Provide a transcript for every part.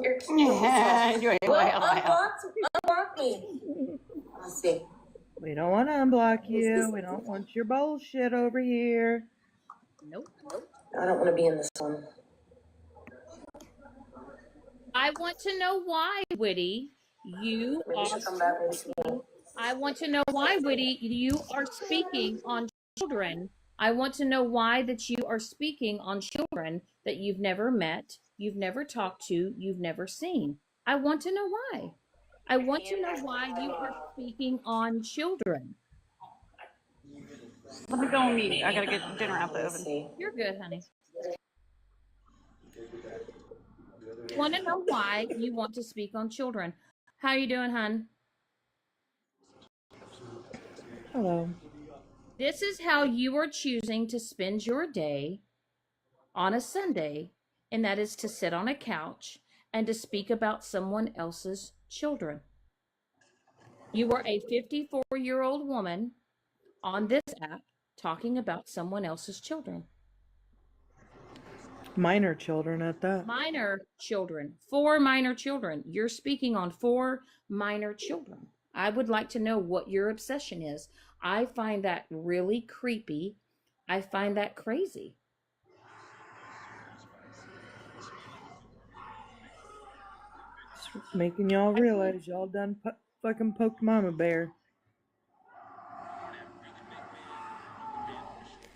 You're cute. Unblock me. Let's see. We don't want to unblock you. We don't want your bullshit over here. Nope. I don't want to be in this one. I want to know why, Witty, you are. I want to know why, Witty, you are speaking on children. I want to know why that you are speaking on children that you've never met, you've never talked to, you've never seen. I want to know why. I want to know why you are speaking on children. Let me go on mute. I gotta get dinner out the oven. You're good, honey. Want to know why you want to speak on children. How you doing, hon? Hello. This is how you are choosing to spend your day on a Sunday, and that is to sit on a couch and to speak about someone else's children. You are a 54-year-old woman on this app talking about someone else's children. Minor children at that. Minor children. 4 minor children. You're speaking on 4 minor children. I would like to know what your obsession is. I find that really creepy. I find that crazy. It's making y'all realize y'all done fucking poked Mama Bear.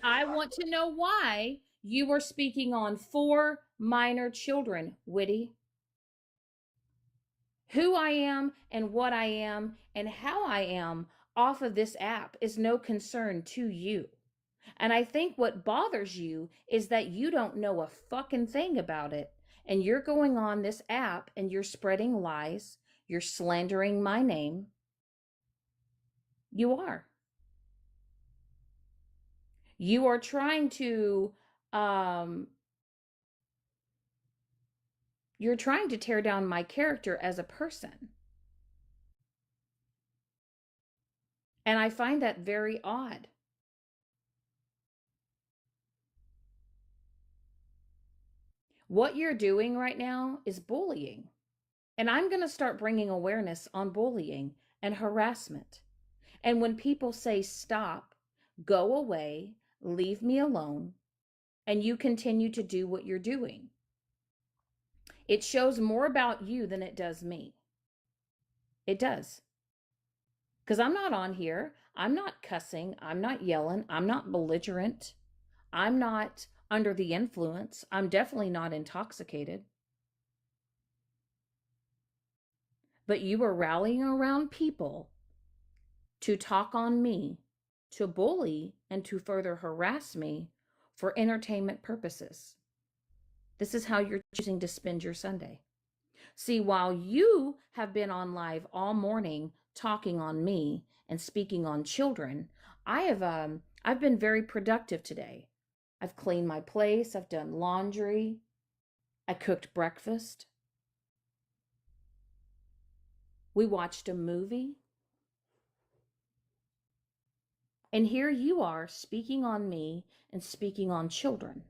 I want to know why you are speaking on 4 minor children, Witty. Who I am and what I am and how I am off of this app is no concern to you. And I think what bothers you is that you don't know a fucking thing about it. And you're going on this app and you're spreading lies. You're slandering my name. You are. You are trying to you're trying to tear down my character as a person. And I find that very odd. What you're doing right now is bullying. And I'm going to start bringing awareness on bullying and harassment. And when people say stop, go away, leave me alone, and you continue to do what you're doing, it shows more about you than it does me. It does. Because I'm not on here. I'm not cussing. I'm not yelling. I'm not belligerent. I'm not under the influence. I'm definitely not intoxicated. But you were rallying around people to talk on me, to bully, and to further harass me for entertainment purposes. This is how you're choosing to spend your Sunday. See, while you have been on live all morning talking on me and speaking on children, I've been very productive today. I've cleaned my place, I've done laundry, I cooked breakfast. We watched a movie. And here you are speaking on me and speaking on children.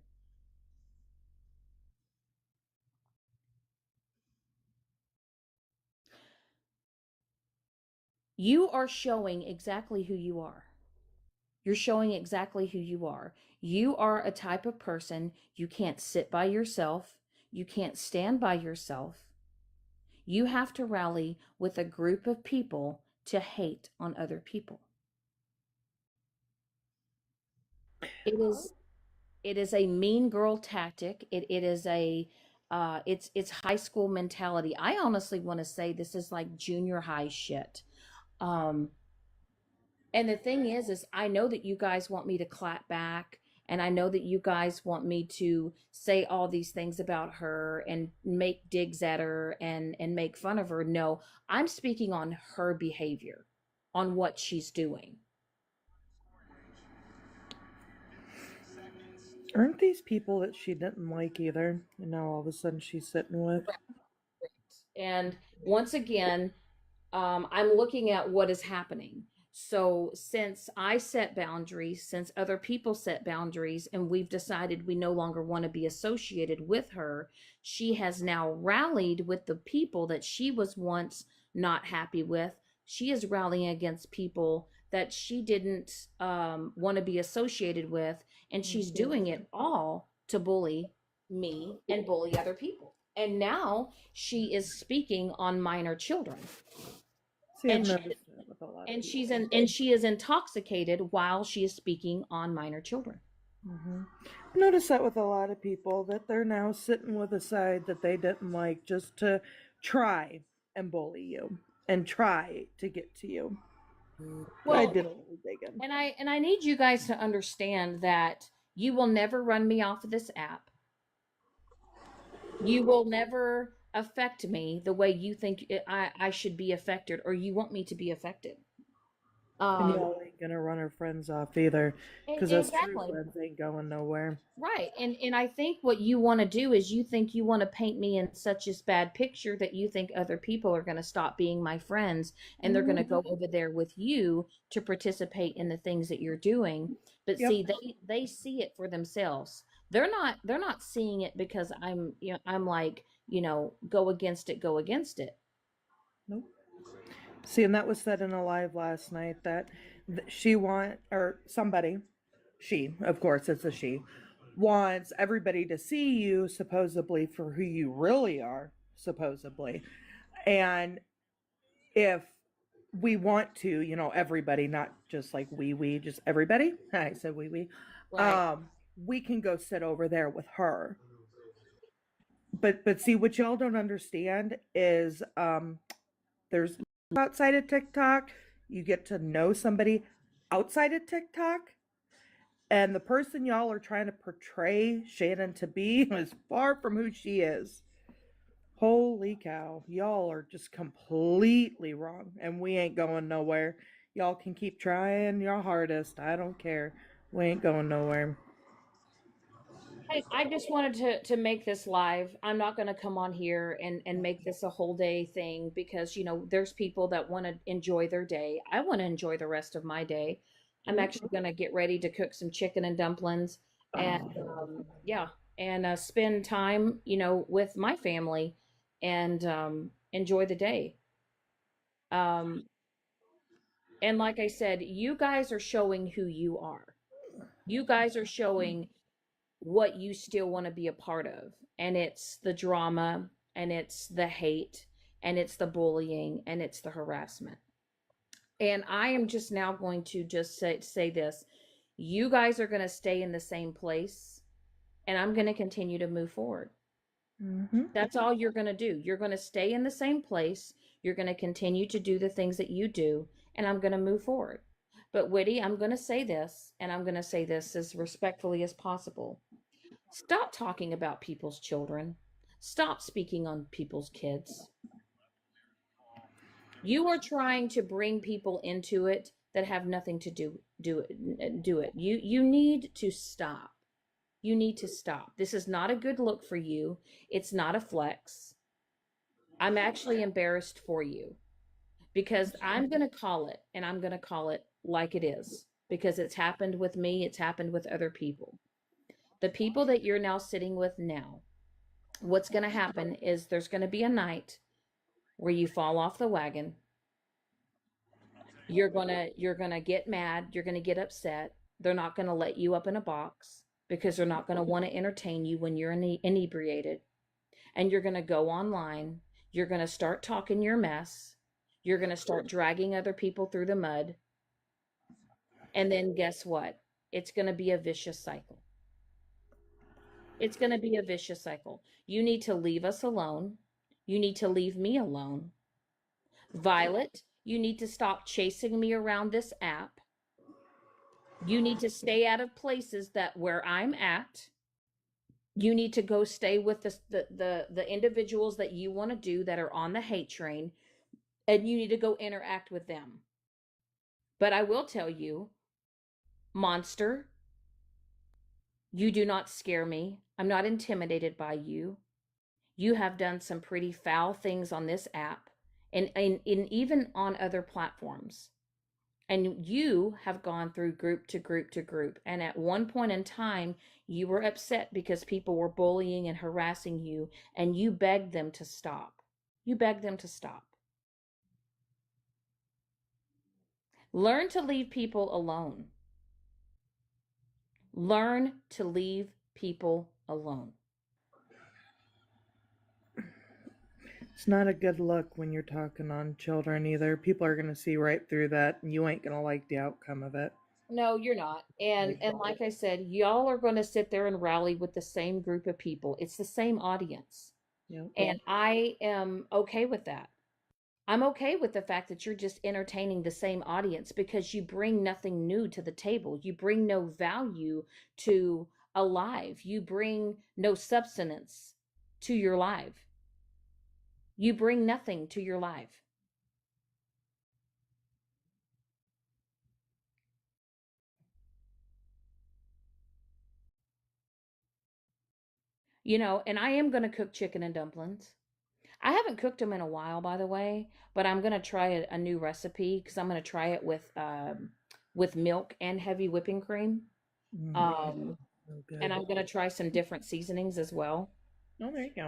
You are showing exactly who you are. You're showing exactly who you are. You are a type of person, you can't sit by yourself. You can't stand by yourself. You have to rally with a group of people to hate on other people. It is a mean girl tactic. It is it's high school mentality. I honestly want to say this is like junior high shit. And the thing is I know that you guys want me to clap back, and I know that you guys want me to say all these things about her and make digs at her and make fun of her. No, I'm speaking on her behavior, on what she's doing. Aren't these people that she didn't like either? And now all of a sudden she's sitting with. And once again, I'm looking at what is happening. So since I set boundaries, since other people set boundaries, and we've decided we no longer want to be associated with her, she has now rallied with the people that she was once not happy with. She is rallying against people that she didn't want to be associated with, and she's doing it all to bully me and bully other people. And now she is speaking on minor children. See, I've And she noticed that with a lot of people. and she is intoxicated while she is speaking on minor children. I've noticed that with a lot of people, that they're now sitting with a side that they didn't like, just to try and bully you and try to get to you. I Well, did a little digging. and I need you guys to understand that you will never run me off of this app. You will never affect me the way you think I should be affected, or you want me to be affected. And y'all ain't gonna run her friends off either, because us true Exactly. friends ain't going nowhere. Right. And I think what you want to do is you think you want to paint me in such a bad picture that you think other people are going to stop being my friends, and they're going to go over there with you to participate in the things that you're doing. But Yep. see, they see it for themselves. They're not seeing it because I'm like, go against it, go against it. Nope. See, and that was said in a live last night that she or somebody, she, of course, it's a she, wants everybody to see you supposedly for who you really are, supposedly. And if we want to, everybody, not just like we, just everybody. I said we. Right. We can go sit over there with her. But see, what y'all don't understand is there's outside of TikTok, you get to know somebody outside of TikTok, and the person y'all are trying to portray Shannon to be is far from who she is. Holy cow, y'all are just completely wrong, and we ain't going nowhere. Y'all can keep trying your hardest. I don't care. We ain't going nowhere. I just wanted to make this live. I'm not going to come on here and make this a whole day thing because, there's people that want to enjoy their day. I want to enjoy the rest of my day. I'm actually going to get ready to cook some chicken and dumplings and, yeah, and spend time, with my family and enjoy the day. Um, and like I said, you guys are showing who you are. You guys are showing what you still want to be a part of. And it's the drama, and it's the hate, and it's the bullying, and it's the harassment. And I am just now going to just say this. You guys are going to stay in the same place, and I'm going to continue to move forward. That's all you're going to do. You're going to stay in the same place. You're going to continue to do the things that you do, and I'm going to move forward. But Whitty, I'm going to say this, and I'm going to say this as respectfully as possible. Stop talking about people's children. Stop speaking on people's kids. You are trying to bring people into it that have nothing to do it. You need to stop. You need to stop. This is not a good look for you. It's not a flex. I'm actually embarrassed for you because I'm going to call it, and I'm going to call it like it is, because it's happened with me. It's happened with other people. The people that you're now sitting with now, what's going to happen is there's going to be a night where you fall off the wagon. You're going to get mad, you're going to get upset. They're not going to let you up in a box because they're not going to want to entertain you when you're inebriated. And you're going to go online, you're going to start talking your mess. You're going to start dragging other people through the mud. And then guess what? It's going to be a vicious cycle. It's going to be a vicious cycle. You need to leave us alone. You need to leave me alone. Violet, you need to stop chasing me around this app. You need to stay out of places that where I'm at. You need to go stay with the individuals that you want to do that are on the hate train, and you need to go interact with them. But I will tell you, Monster, you do not scare me. I'm not intimidated by you. You have done some pretty foul things on this app and even on other platforms. And you have gone through group to group to group. And at one point in time, you were upset because people were bullying and harassing you, and you begged them to stop. You begged them to stop. Learn to leave people alone. Learn to leave people alone. It's not a good look when you're talking on children either. People are going to see right through that, and you ain't going to like the outcome of it. No, you're not. And like I said, y'all are going to sit there and rally with the same group of people. It's the same audience. Yep. And I am okay with that. I'm okay with the fact that you're just entertaining the same audience because you bring nothing new to the table. You bring no value to a live. You bring no substance to your live. You bring nothing to your live. And I am going to cook chicken and dumplings. I haven't cooked them in a while, by the way, but I'm going to try a new recipe because I'm going to try it with milk and heavy whipping cream. Um, Oh, and I'm going to try some different seasonings as well. Oh, there you go.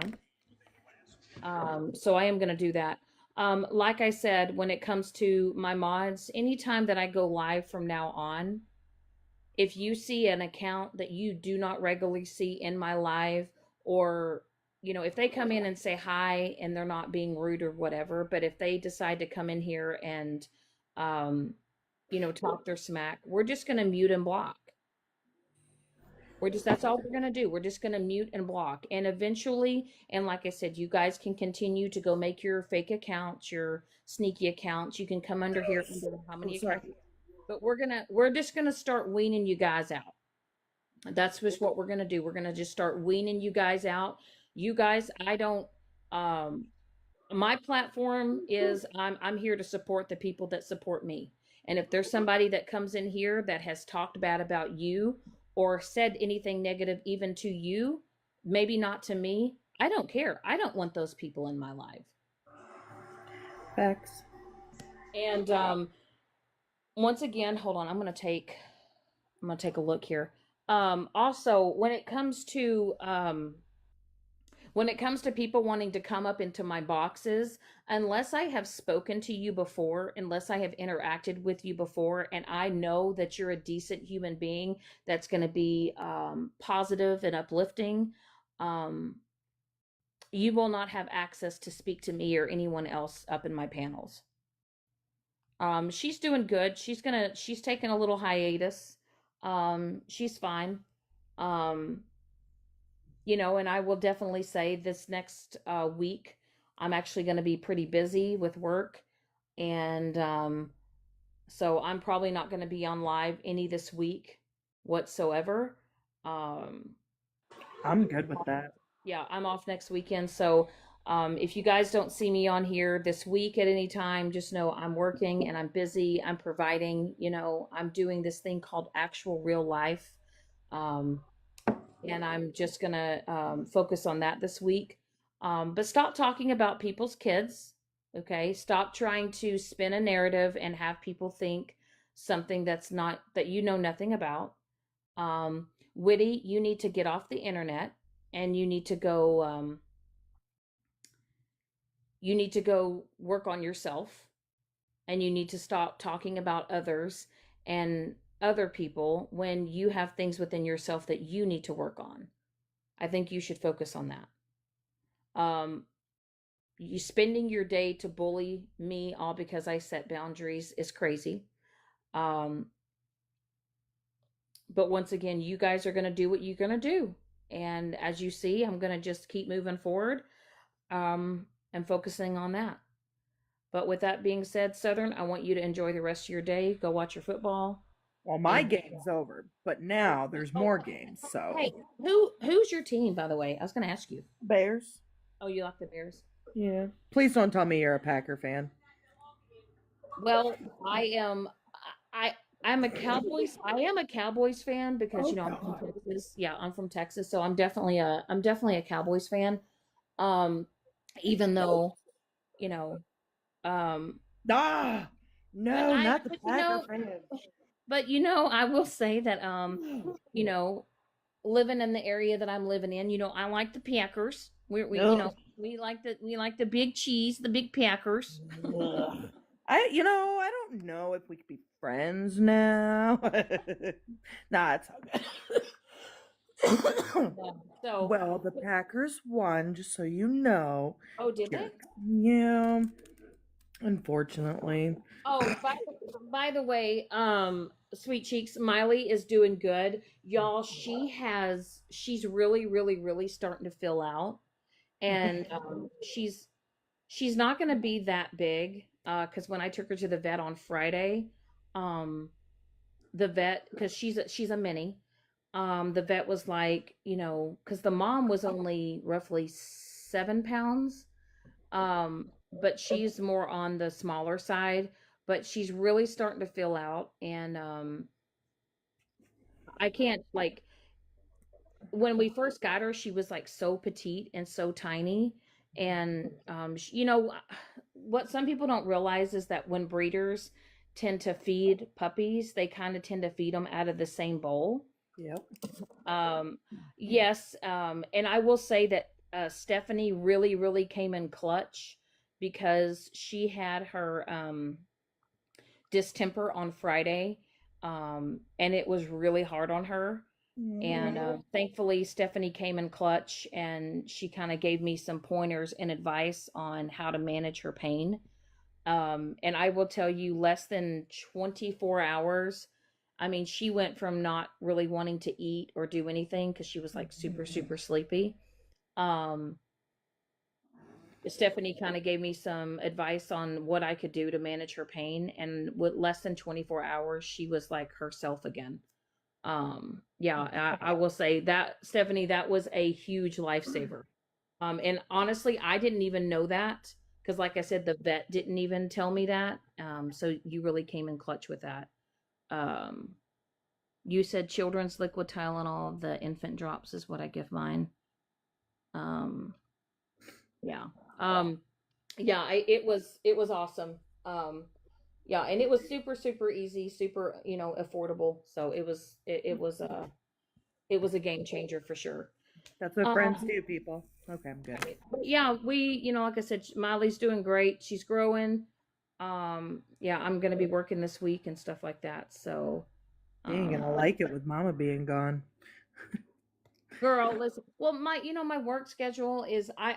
So I am going to do that. Like I said, when it comes to my mods, anytime that I go live from now on, if you see an account that you do not regularly see in my live, or if they come in and say hi and they're not being rude or whatever, but if they decide to come in here and talk their smack, we're just going to mute and block. That's all we're going to do. We're just going to mute and block. And eventually, and like I said, you guys can continue to go make your fake accounts, your sneaky accounts. You can come under here under how many accounts. But we're just gonna start weaning you guys out. That's just what we're gonna do. We're gonna just start weaning you guys out. You guys, I don't my platform is I'm here to support the people that support me. And if there's somebody that comes in here that has talked bad about you or said anything negative even to you, maybe not to me, I don't care. I don't want those people in my life. Facts. And once again, hold on, I'm gonna take a look here. Also, when it comes to people wanting to come up into my boxes, unless I have spoken to you before, unless I have interacted with you before, and I know that you're a decent human being that's going to be positive and uplifting, you will not have access to speak to me or anyone else up in my panels. She's doing good. She's taking a little hiatus. She's fine. Um, and I will definitely say this next week, I'm actually going to be pretty busy with work. And so I'm probably not going to be on live any this week whatsoever. I'm good with that. Yeah, I'm off next weekend. So if you guys don't see me on here this week at any time, just know I'm working and I'm busy. I'm providing, I'm doing this thing called actual real life. And I'm just going to focus on that this week. But stop talking about people's kids. Okay. Stop trying to spin a narrative and have people think something that you know nothing about. Witty, you need to get off the internet and you need to go work on yourself, and you need to stop talking about others and other people when you have things within yourself that you need to work on. I think you should focus on that. You spending your day to bully me all because I set boundaries is crazy. But once again, you guys are going to do what you're going to do. And as you see, I'm going to just keep moving forward and focusing on that. But with that being said, Southern, I want you to enjoy the rest of your day. Go watch your football. Well, my game's over, but now there's more games. So, hey, who's your team, by the way? I was going to ask you. Bears. Oh, you like the Bears? Yeah. Please don't tell me you're a Packer fan. Well, I'm a Cowboys. I am a Cowboys fan because I'm from Texas. Yeah, I'm from Texas, so I'm definitely a Cowboys fan. Even though, um, No, not the but Packer fans. I will say that you know, living in the area that I'm living in, I like the Packers. No. We like the big cheese, the big Packers. Ugh. I don't know if we could be friends now. Nah, it's all good. Yeah. So, Well, the Packers won, just so you know. oh, did they? Yeah, unfortunately. Oh, by the way, Sweet Cheeks, Miley is doing good. Y'all, she's really, really, really starting to fill out. And she's not gonna be that big. Because when I took her to the vet on Friday, um, the vet, because she's a mini, the vet was like, because the mom was only roughly 7 pounds, but she's more on the smaller side, but she's really starting to fill out. And I can't, like, when we first got her, she was like so petite and so tiny. And what some people don't realize is that when breeders tend to feed puppies, they kind of tend to feed them out of the same bowl. Yep. Yes, and I will say that Stephanie really, really came in clutch, because she had her distemper on Friday, and it was really hard on her. And thankfully, Stephanie came in clutch, and she kind of gave me some pointers and advice on how to manage her pain. And I will tell you, less than 24 hours, I mean, she went from not really wanting to eat or do anything because she was like super, super sleepy. Um, Stephanie kind of gave me some advice on what I could do to manage her pain. And with less than 24 hours, she was like herself again. Yeah, I will say that, Stephanie, that was a huge lifesaver. And honestly, I didn't even know that, because like I said, the vet didn't even tell me that. So you really came in clutch with that. Um, you said children's liquid Tylenol, the infant drops is what I give mine. Um, yeah. Yeah, it was awesome. Yeah, and it was super, super easy, super, affordable. So it was a game changer for sure. That's what friends Um, do, people. Okay, I'm good. but yeah, like I said, Miley's doing great. She's growing. Yeah, I'm gonna be working this week and stuff like that. So, You ain't gonna um, like it with Mama being gone. girl, listen. Well, my work schedule is, I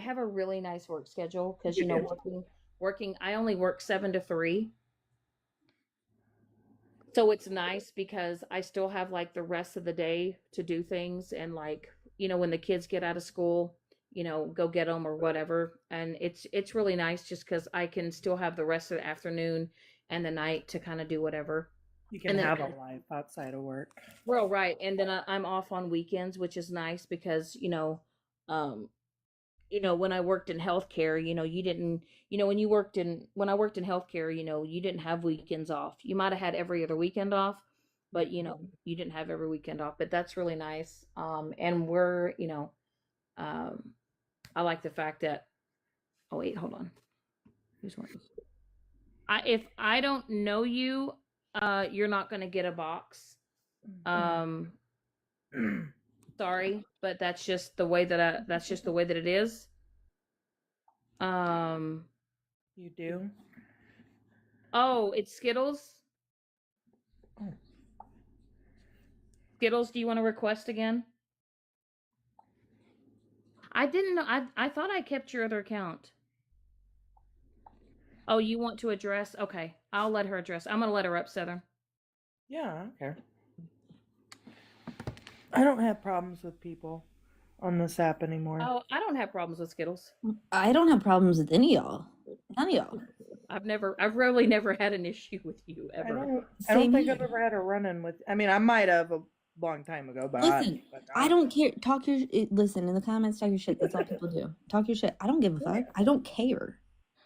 have a really nice work schedule, because working, I only work 7 to 3. So it's nice because I still have like the rest of the day to do things, and like, when the kids get out of school, go get them or whatever. And it's really nice just because I can still have the rest of the afternoon and the night to kind of do whatever. You can And then, have a life outside of work. well, right. And then I'm off on weekends, which is nice because, um, when I worked in healthcare, you didn't, when I worked in healthcare, you didn't have weekends off. You might have had every other weekend off, but you didn't have every weekend off. But that's really nice. And um, I like the fact that, oh wait, hold on. Who's one? If I don't know you, you're not gonna get a box. Um, sorry, but that's just the way that it is. Um, You do? oh, it's Skittles. Oh. Skittles, do you want to request again? I didn't know. I thought I kept your other account. Oh, you want to address? Okay, I'll let her address. I'm gonna let her up, Southern. Yeah, okay. I don't have problems with people on this app anymore. Oh, I don't have problems with Skittles. I don't have problems with any of y'all. None of y'all. I've really never had an issue with you I ever. don't Same think here. I've ever had a run-in with. I mean, I might have a long time ago, but Listen, I don't care. Talk your listen in the comments. Talk your shit. That's all people do. Talk your shit. I don't give a fuck. I don't care.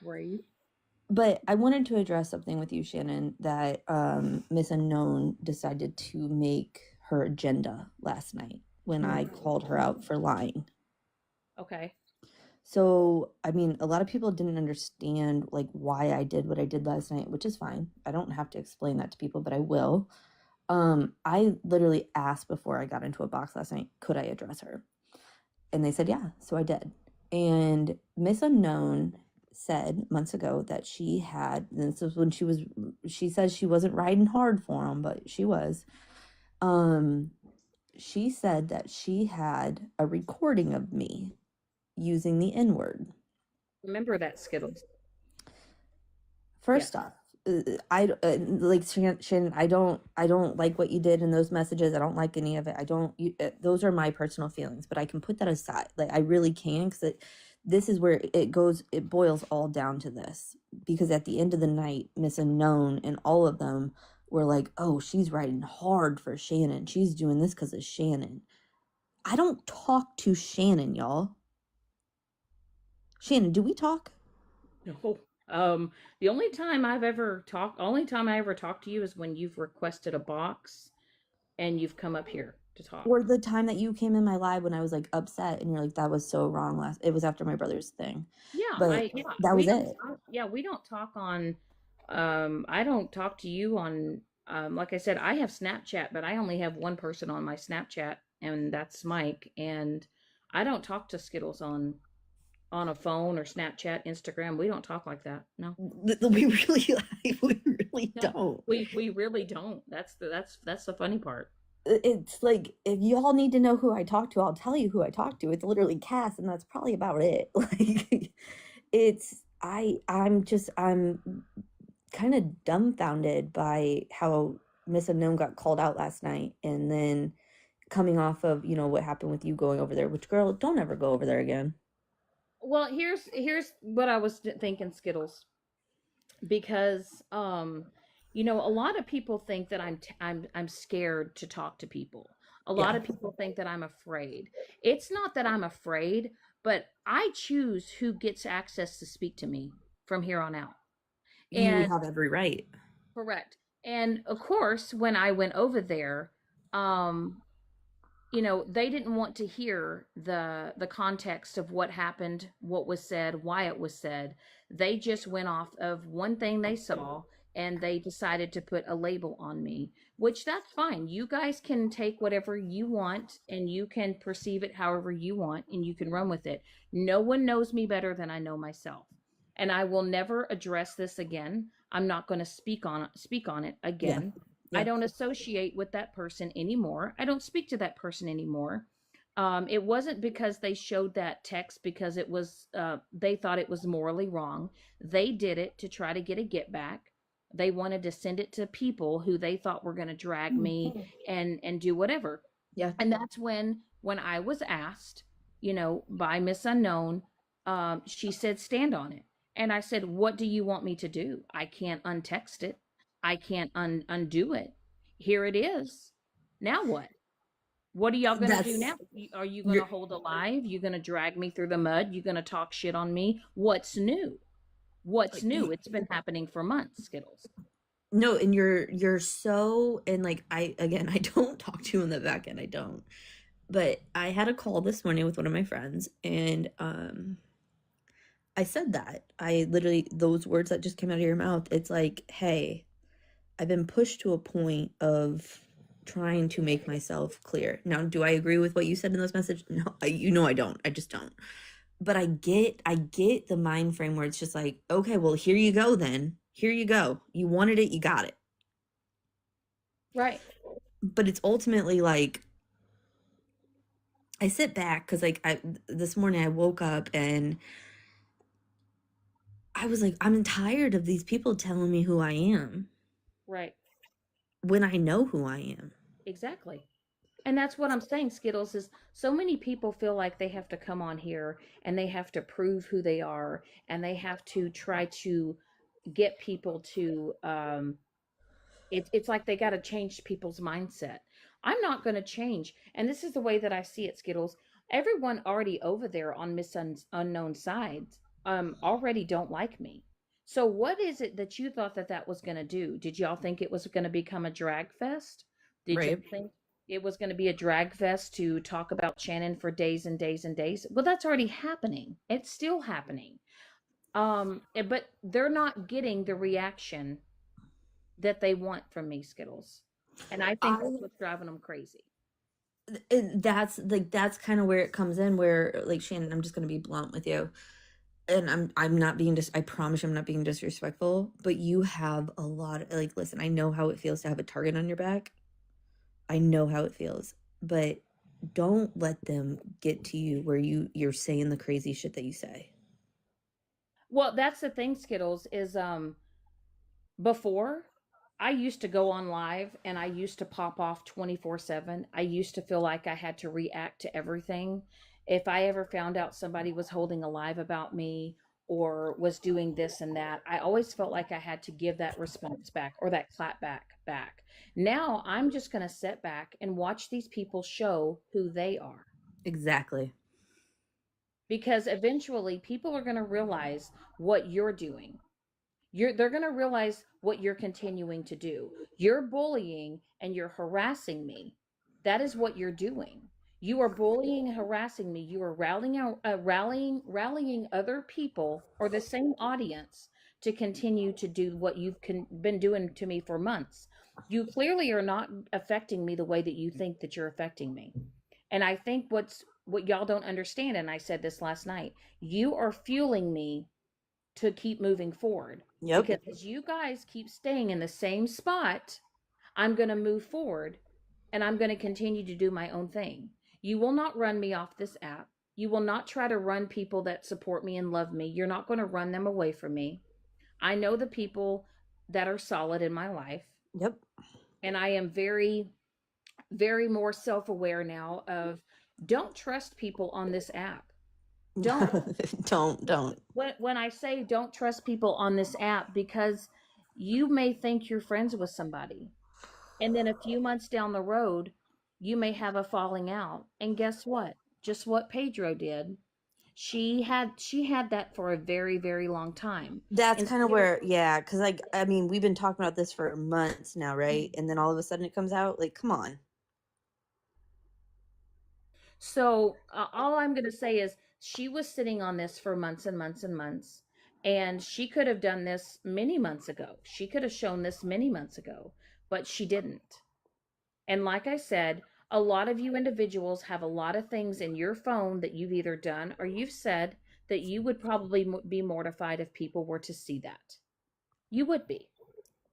Right. But I wanted to address something with you, Shannon, that Miss Unknown decided to make her agenda last night when I called her out for lying. Okay. So, I mean, a lot of people didn't understand like why I did what I did last night, which is fine. I don't have to explain that to people, but I will. I literally asked before I got into a box last night, could I address her? And they said, yeah. So I did. And Miss Unknown said months ago that she had, and this was when she says she wasn't riding hard for him, but she was. She said that she had a recording of me using the N word. Remember that, Skittles. First off, I like Shannon. I don't like what you did in those messages. I don't like any of it. I don't. Those are my personal feelings, but I can put that aside. Like I really can, because this is where it goes. It boils all down to this, because at the end of the night, Miss Unknown and all of them were like, "Oh, she's riding hard for Shannon. She's doing this because of Shannon." I don't talk to Shannon, y'all. Shannon, do we talk? No. The only time I ever talked to you is when you've requested a box and you've come up here to talk. Or the time that you came in my live when I was like upset and you're like, that was so wrong it was after my brother's thing. Yeah, But that was it. We don't talk on I don't talk to you on like I said, I have Snapchat, but I only have one person on my Snapchat, and that's Mike, and I don't talk to Skittles on a phone or Snapchat, Instagram. We don't talk like that. No. We really don't. We really don't. That's the funny part. It's like, if y'all need to know who I talk to, I'll tell you who I talk to. It's literally Cass, and that's probably about it. Like, I'm kind of dumbfounded by how Miss Unknown got called out last night, and then coming off of, what happened with you going over there, which, girl, don't ever go over there again. Well, here's what I was thinking, Skittles, because a lot of people think that I'm scared to talk to people. A lot of people think that I'm afraid. It's not that I'm afraid, but I choose who gets access to speak to me from here on out. And you have every right. Correct. And of course, when I went over there, they didn't want to hear the context of what happened, what was said, why it was said. They just went off of one thing they saw, and they decided to put a label on me, which that's fine. You guys can take whatever you want, and you can perceive it however you want, and you can run with it. No one knows me better than I know myself. And I will never address this again. I'm not going to speak on it again. Yeah. I don't associate with that person anymore. I don't speak to that person anymore. It wasn't because they showed that text because it was they thought it was morally wrong. They did it to try to get a get back. They wanted to send it to people who they thought were going to drag me and do whatever. Yeah. And that's when I was asked, by Miss Unknown, she said, stand on it. And I said, what do you want me to do? I can't untext it. I can't undo it. Here it is. Now what? What are y'all going to do now? Are you going to hold a live? You going to drag me through the mud? You going to talk shit on me? What's new? What's new? It's been happening for months, Skittles. No, and you're so, and like, I don't talk to you on the back end. I don't. But I had a call this morning with one of my friends, and I said that. I literally, those words that just came out of your mouth, it's like, hey, I've been pushed to a point of trying to make myself clear. Now, do I agree with what you said in those messages? No, I don't. I just don't. But I get the mind frame where it's just like, okay, well, here you go then. Here you go. You wanted it, you got it. Right. But it's ultimately like, I sit back because like this morning I woke up and I was like, I'm tired of these people telling me who I am. Right. When I know who I am. Exactly. And that's what I'm saying, Skittles, is so many people feel like they have to come on here and they have to prove who they are, and they have to try to get people to, it's like they got to change people's mindset. I'm not going to change. And this is the way that I see it, Skittles. Everyone already over there on Miss Unknown sides already don't like me. So what is it that you thought that was going to do? Did y'all think it was going to become a drag fest? Did you think it was going to be a drag fest to talk about Shannon for days and days and days. Well, that's already happening. It's still happening. But they're not getting the reaction that they want from me, Skittles. And I think that's what's driving them crazy. That's kind of where it comes in, where like, Shannon, I'm just gonna be blunt with you, and I'm not being I promise I'm not being disrespectful, but you have a lot of, like, listen, I know how it feels to have a target on your back. I know how it feels, but don't let them get to you where you're saying the crazy shit that you say. Well, that's the thing, Skittles, is before I used to go on live and I used to pop off 24/7. I used to feel like I had to react to everything. If I ever found out somebody was holding a live about me or was doing this and that, I always felt like I had to give that response back or that clap back. Now I'm just going to sit back and watch these people show who they are. Exactly. Because eventually people are going to realize what you're doing. They're going to realize what you're continuing to do. You're bullying and you're harassing me. That is what you're doing. You are bullying and harassing me. You are rallying other people or the same audience to continue to do what you've been doing to me for months. You clearly are not affecting me the way that you think that you're affecting me. And I think what y'all don't understand, and I said this last night, you are fueling me to keep moving forward. Yep. Because as you guys keep staying in the same spot, I'm going to move forward and I'm going to continue to do my own thing. You will not run me off this app. You will not try to run people that support me and love me. You're not going to run them away from me. I know the people that are solid in my life. Yep. And I am very, very more self-aware now of don't trust people on this app. Don't. When I say don't trust people on this app, because you may think you're friends with somebody, and then a few months down the road, you may have a falling out. And guess what? Just what Pedro did. She had that for a very, very long time. That's kind of where, yeah, because like, I mean, we've been talking about this for months now, right? And then all of a sudden it comes out, like, come on. So all I'm going to say is she was sitting on this for months and months and months. And she could have done this many months ago. She could have shown this many months ago, but she didn't. And like I said, a lot of you individuals have a lot of things in your phone that you've either done or you've said that you would probably be mortified if people were to see that. You would be.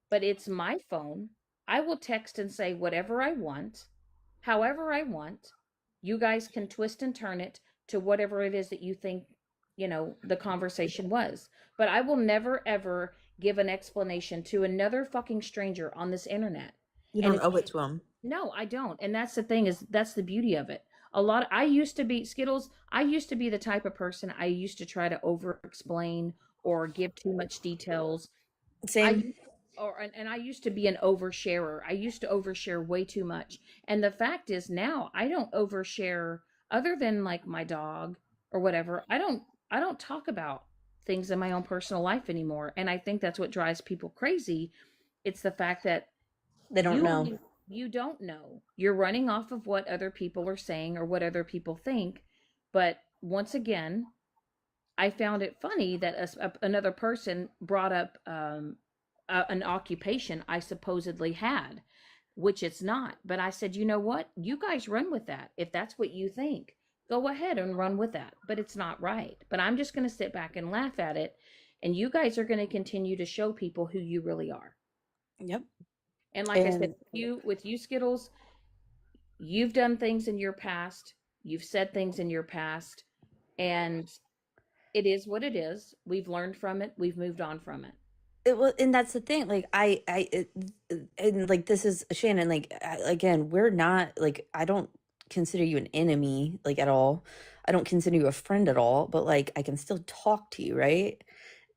But it's my phone. I will text and say whatever I want, however I want. You guys can twist and turn it to whatever it is that you think, the conversation was. But I will never, ever give an explanation to another fucking stranger on this internet. You don't owe it to them. No, I don't. And that's the thing, is that's the beauty of it. I used to be, Skittles, I used to be the type of person, I used to try to over explain or give too much details. Same. And I used to be an oversharer. I used to overshare way too much. And the fact is now I don't overshare, other than like my dog or whatever. I don't talk about things in my own personal life anymore. And I think that's what drives people crazy. It's the fact that they don't know. You don't know. You're running off of what other people are saying or what other people think. But once again, I found it funny that another person brought up an occupation I supposedly had, which it's not. But I said, you know what? You guys run with that. If that's what you think, go ahead and run with that. But it's not right. But I'm just going to sit back and laugh at it. And you guys are going to continue to show people who you really are. Yep. And like I said, with you, Skittles, you've done things in your past. You've said things in your past. And it is what it is. We've learned from it. We've moved on from it. And that's the thing, like, and like, this is Shannon, like, again, we're not, like, I don't consider you an enemy, like, at all. I don't consider you a friend at all, but like, I can still talk to you, right?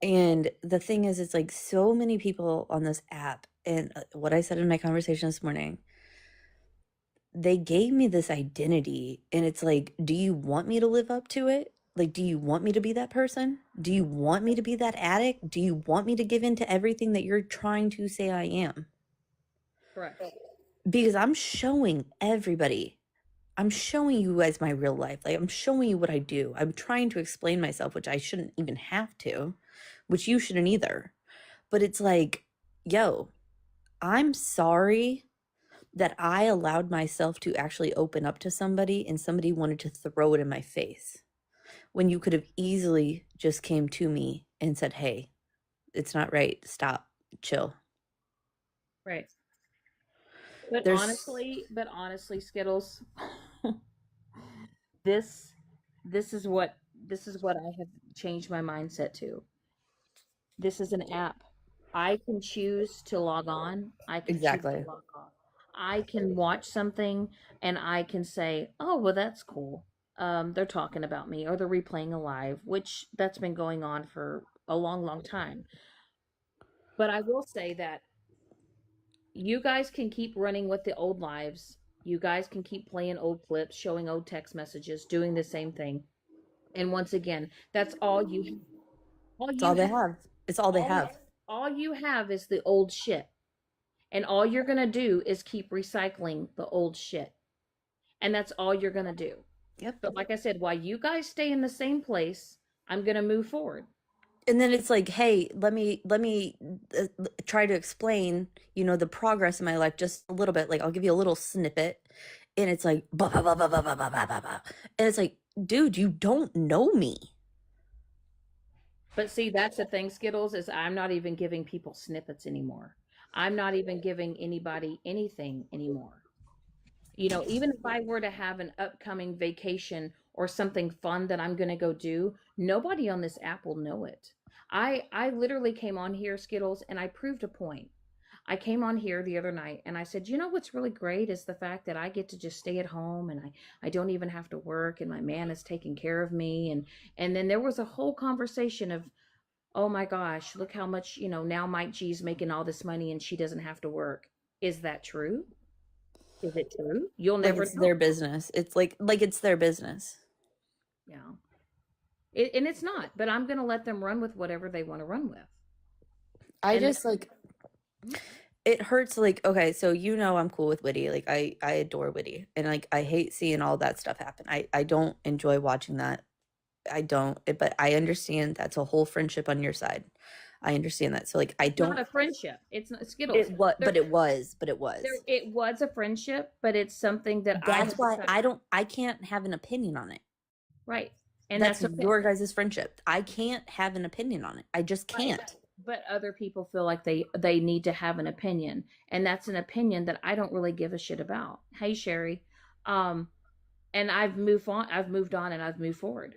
And the thing is, it's like so many people on this app, and what I said in my conversation this morning, they gave me this identity, and it's like, do you want me to live up to it? Like, do you want me to be that person? Do you want me to be that addict? Do you want me to give in to everything that you're trying to say I am? Correct. because I'm showing everybody. I'm showing you guys my real life. Like, I'm showing you what I do. I'm trying to explain myself, which I shouldn't even have to, which you shouldn't either. But it's like, yo, I'm sorry that I allowed myself to actually open up to somebody and somebody wanted to throw it in my face when you could have easily just came to me and said, hey, it's not right. Stop, chill. Right. But There's honestly, Skittles, this this is what I have changed my mindset to. This is an app. I can choose to log on. I can choose to exactly. log off. I can watch something and I can say, "Oh, well, that's cool. They're talking about me, or they're replaying a live," which that's been going on for a long, long time. But I will say that you guys can keep running with the old lives. You guys can keep playing old clips, showing old text messages, doing the same thing. And once again, that's all It's you all they have, have. It's all they all have. all you have is the old shit. And all you're going to do is keep recycling the old shit. And that's all you're going to do. Yep. But like I said, while you guys stay in the same place, I'm going to move forward. And then it's like, hey, let me try to explain, the progress in my life just a little bit. Like, I'll give you a little snippet, and it's like, blah, blah, blah, blah, blah, blah, blah, blah, blah, blah. And it's like, dude, you don't know me. But see, that's the thing, Skittles, is I'm not even giving people snippets anymore. I'm not even giving anybody anything anymore. Even if I were to have an upcoming vacation or something fun that I'm going to go do, nobody on this app will know it. I literally came on here, Skittles, and I proved a point. I came on here the other night and I said, what's really great is the fact that I get to just stay at home and I don't even have to work and my man is taking care of me. And then there was a whole conversation of, oh my gosh, look how much, now Mike G's making all this money and she doesn't have to work. Is that true? Is it true? You'll Like, never it's know. their business. It's like it's their business. Yeah. And it's not, but I'm going to let them run with whatever they want to run with. I And just like it hurts. Like, okay, so I'm cool with Witty. Like, I adore Witty, and like I hate seeing all that stuff happen. I don't enjoy watching that. I don't, but I understand that's a whole friendship on your side. I understand that. So like, I it's not don't. a friendship. It's not Skittles. It what? There, But it was. But it was. it was a friendship, but it's something that I That's have why decided. I don't. I can't have an opinion on it. Right. And That's that's okay. your guys' friendship. I can't have an opinion on it. I just Right. can't. But other people feel like they need to have an opinion, and that's an opinion that I don't really give a shit about. Hey, Sherry. Um, and I've moved on and I've moved forward.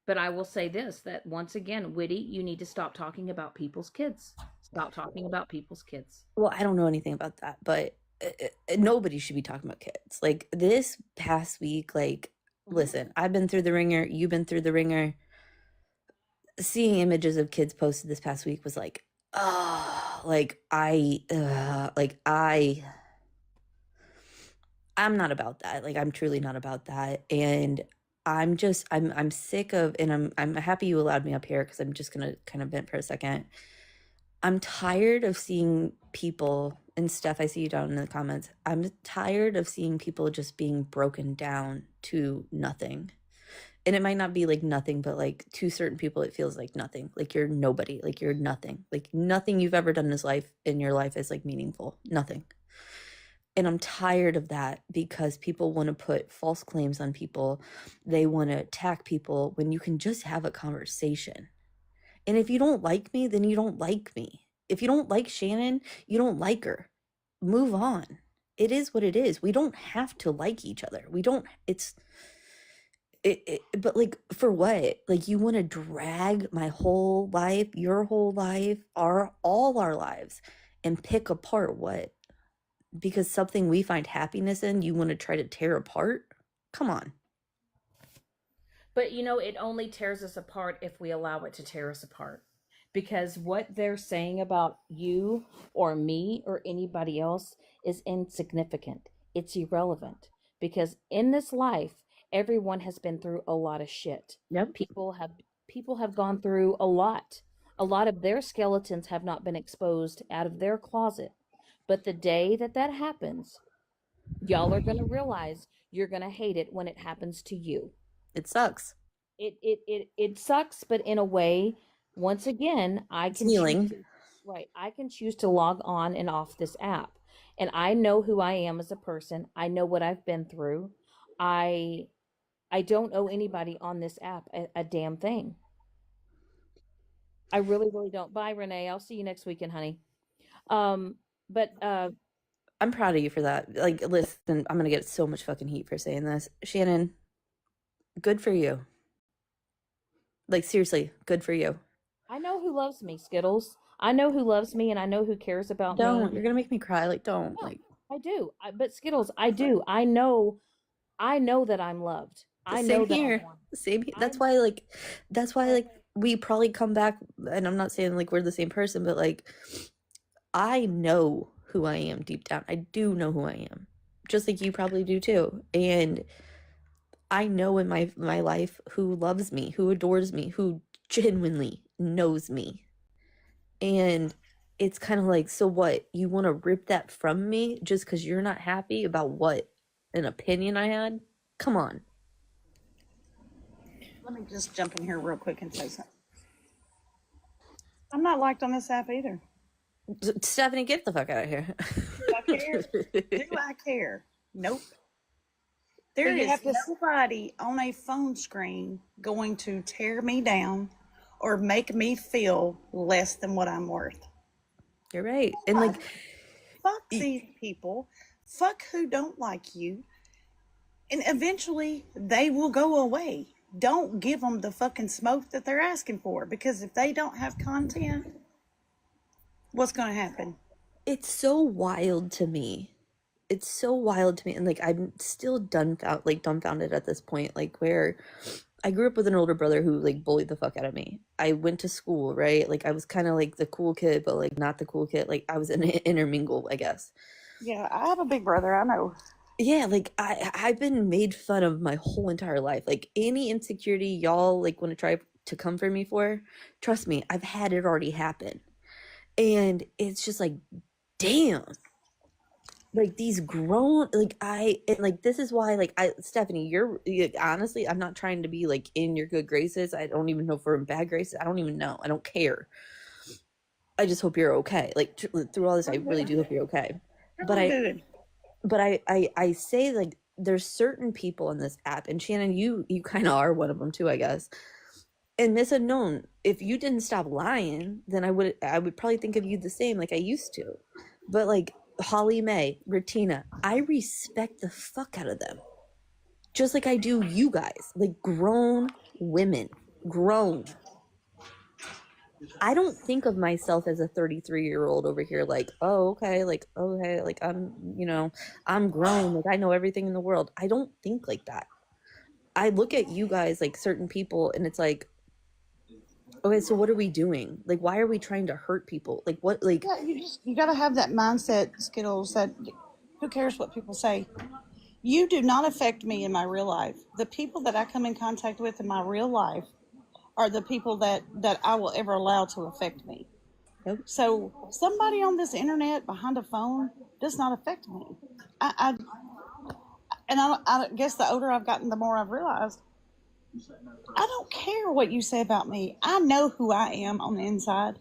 But I will say this, that once again, Witty, you need to stop talking about people's kids. Stop talking about people's kids. Well, I don't know anything about that, but nobody should be talking about kids. Like, this past week, like, listen, I've been through the ringer. You've been through the ringer. Seeing images of kids posted this past week was like, oh, I'm not about that. Like, I'm truly not about that. And I'm sick of, and I'm happy you allowed me up here because I'm just gonna kind of vent for a second. I'm tired of seeing people, and Steph, I see you down in the comments. I'm tired of seeing people just being broken down to nothing. And it might not be like nothing, but like to certain people, it feels like nothing. Like you're nobody. Like you're nothing. Like nothing you've ever done in your life is like meaningful. Nothing. And I'm tired of that because people want to put false claims on people. They want to attack people when you can just have a conversation. And if you don't like me, then you don't like me. If you don't like Shannon, you don't like her. Move on. It is what it is. We don't have to like each other. We don't, but like, for what? Like, you want to drag my whole life, your whole life, all our lives, and pick apart what? Because something we find happiness in, you want to try to tear apart? Come on. But it only tears us apart if we allow it to tear us apart. Because what they're saying about you or me or anybody else is insignificant. It's irrelevant. Because in this life, everyone has been through a lot of shit. Yep. People have gone through a lot. A lot of their skeletons have not been exposed out of their closet. But the day that happens, Y'all are going to realize you're going to hate it when it happens to you. It sucks. It sucks, but in a way, once again, I It's can choose healing. to, right. I can choose to log on and off this app. And I know who I am as a person. I know what I've been through. I I don't owe anybody on this app a damn thing. I really, really don't. Bye, Renee. I'll see you next weekend, honey. Um, but I'm proud of you for that. Like, listen, I'm gonna get so much fucking heat for saying this. Shannon, good for you. Like, seriously, good for you. I know who loves me, Skittles. I know who loves me and I know who cares about Don't. me. You're gonna make me cry. Like, don't. No, Like, I do. But Skittles, I do. I know that I'm loved. I same know that I'm here. wanted. Same here. I'm That's why, like, we probably come back, and I'm not saying, like, we're the same person, but, like, I know who I am deep down. I do know who I am. Just like you probably do too. And I know in my life who loves me, who adores me, who genuinely knows me. And it's kind of like, so what? You want to rip that from me just because you're not happy about what? An opinion I had? Come on. Let me just jump in here real quick and say something. I'm not liked on this app either. Stephanie, get the fuck out of here. Do I care? Do I care? Nope. There You is have to- nobody on a phone screen going to tear me down or make me feel less than what I'm worth. You're right. And like, Fuck these people. Fuck who don't like you. And eventually they will go away. Don't give them the fucking smoke that they're asking for, because if they don't have content, what's going to happen? it's so wild to me. It's so wild to me, and like I'm still dumbfounded at this point, like where I grew up with an older brother who like bullied the fuck out of me. I went to school, right? Like I was kind of like the cool kid, but like not the cool kid. Like I was an intermingle, I guess. Yeah, I have a big brother, I know. Yeah, like I've been made fun of my whole entire life. Like any insecurity y'all like want to try to come for me for, trust me, I've had it already happen. And it's just like, damn. Like these grown, like and like this is why, like Stephanie, honestly, I'm not trying to be like in your good graces. I don't even know if we're in bad graces. I don't even know. I don't care. I just hope you're okay. Like through all this, I really do hope you're okay. But Good. I say, like, there's certain people on this app, and Shannon, you kind of are one of them too, I guess. And Miss Unknown, if you didn't stop lying, then I would probably think of you the same, like I used to. But like Holly Mae, Retina, I respect the fuck out of them, just like I do you guys, like grown women, grown. I don't think of myself as a 33-year-old over here, like, oh, okay, like, okay, like I'm grown, like I know everything in the world. I don't think like that. I look at you guys, like certain people, and it's like, okay, so what are we doing? Like, why are we trying to hurt people? Like, what, like, Yeah, you got to have that mindset, Skittles, that who cares what people say? You do not affect me in my real life. The people that I come in contact with in my real life are the people that I will ever allow to affect me. Yep. So somebody on this internet behind a phone does not affect me. I guess the older I've gotten, the more I've realized I don't care what you say about me. I know who I am on the inside.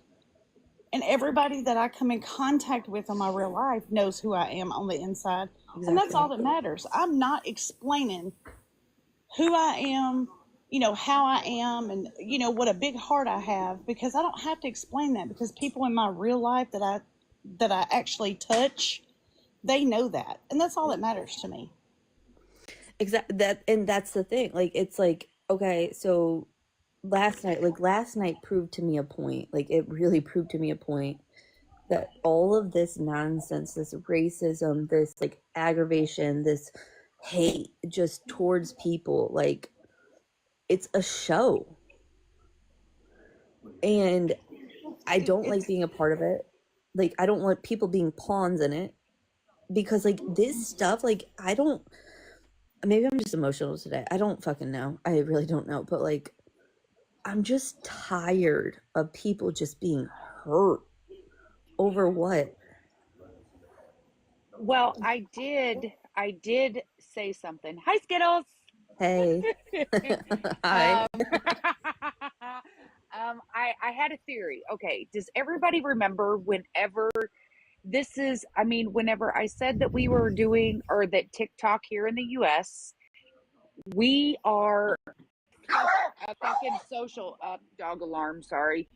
And everybody that I come in contact with in my real life knows who I am on the inside. Exactly. And that's all that matters. I'm not explaining who I am, how I am, and, what a big heart I have, because I don't have to explain that, because people in my real life that I actually touch, they know that. And that's all that matters to me. Exactly. That's the thing. Like, it's like, okay, so last night proved to me a point. Like, it really proved to me a point that all of this nonsense, this racism, this like aggravation, this hate just towards people, like, it's a show. And I don't like being a part of it. Like, I don't want people being pawns in it, because like this stuff, like, maybe I'm just emotional today. I don't fucking know. I really don't know. But like, I'm just tired of people just being hurt over what? Well, I did I did say something. Hi, Skittles. Hey. Hi. I had a theory. Okay, does everybody remember whenever whenever I said that we were doing, or that TikTok here in the US, we are a fucking social, dog alarm, sorry.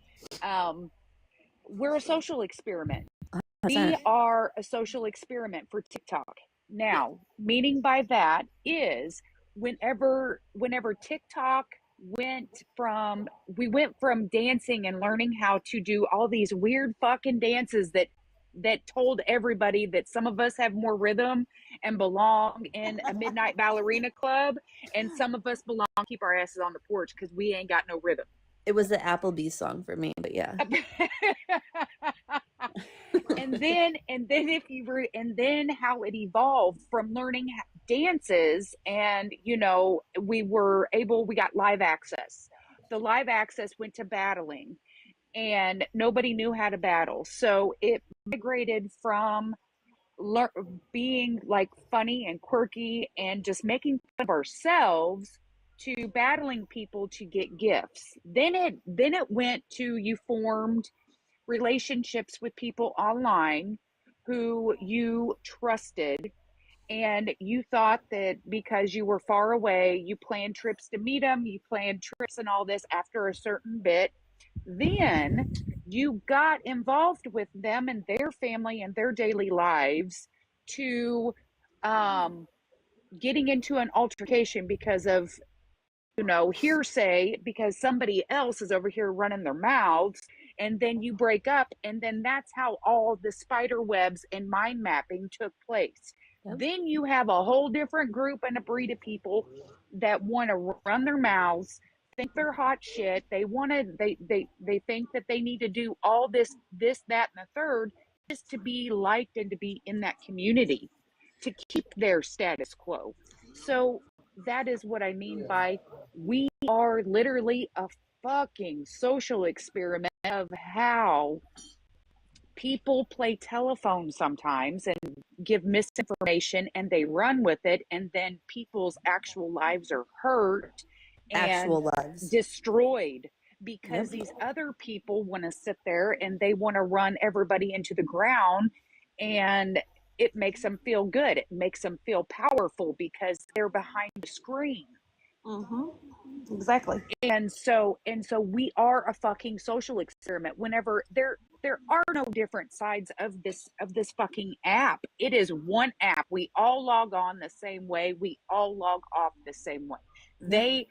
We're a social experiment. We 100%. are a social experiment for TikTok. Now, meaning by that is whenever TikTok we went from dancing and learning how to do all these weird fucking dances that told everybody that some of us have more rhythm and belong in a midnight ballerina club, and some of us belong keep our asses on the porch because we ain't got no rhythm. It was the Applebee's song for me, but yeah. and then how it evolved from learning dances, and we got live access. The live access went to battling, and nobody knew how to battle, so it migrated from being like funny and quirky and just making fun of ourselves to battling people to get gifts. Then it went to, you formed relationships with people online who you trusted, and you thought that because you were far away, you planned trips to meet them, you planned trips and all this. After a certain bit, then you got involved with them and their family and their daily lives, to getting into an altercation because of hearsay, because somebody else is over here running their mouths, and then you break up, and then that's how all the spider webs and mind mapping took place. Yep. Then you have a whole different group and a breed of people that want to run their mouths, think they're hot shit. They think that they need to do all this, that, and the third, just to be liked and to be in that community, to keep their status quo. So that is what I mean by, we are literally a fucking social experiment of how people play telephone sometimes and give misinformation, and they run with it, and then people's actual lives are hurt and Actual lives. destroyed because Yep. these other people want to sit there and they want to run everybody into the ground, and it makes them feel good. It makes them feel powerful because they're behind the screen. Exactly. And so we are a fucking social experiment. Whenever there are no different sides of this fucking app. It is one app. We all log on the same way. We all log off the same way.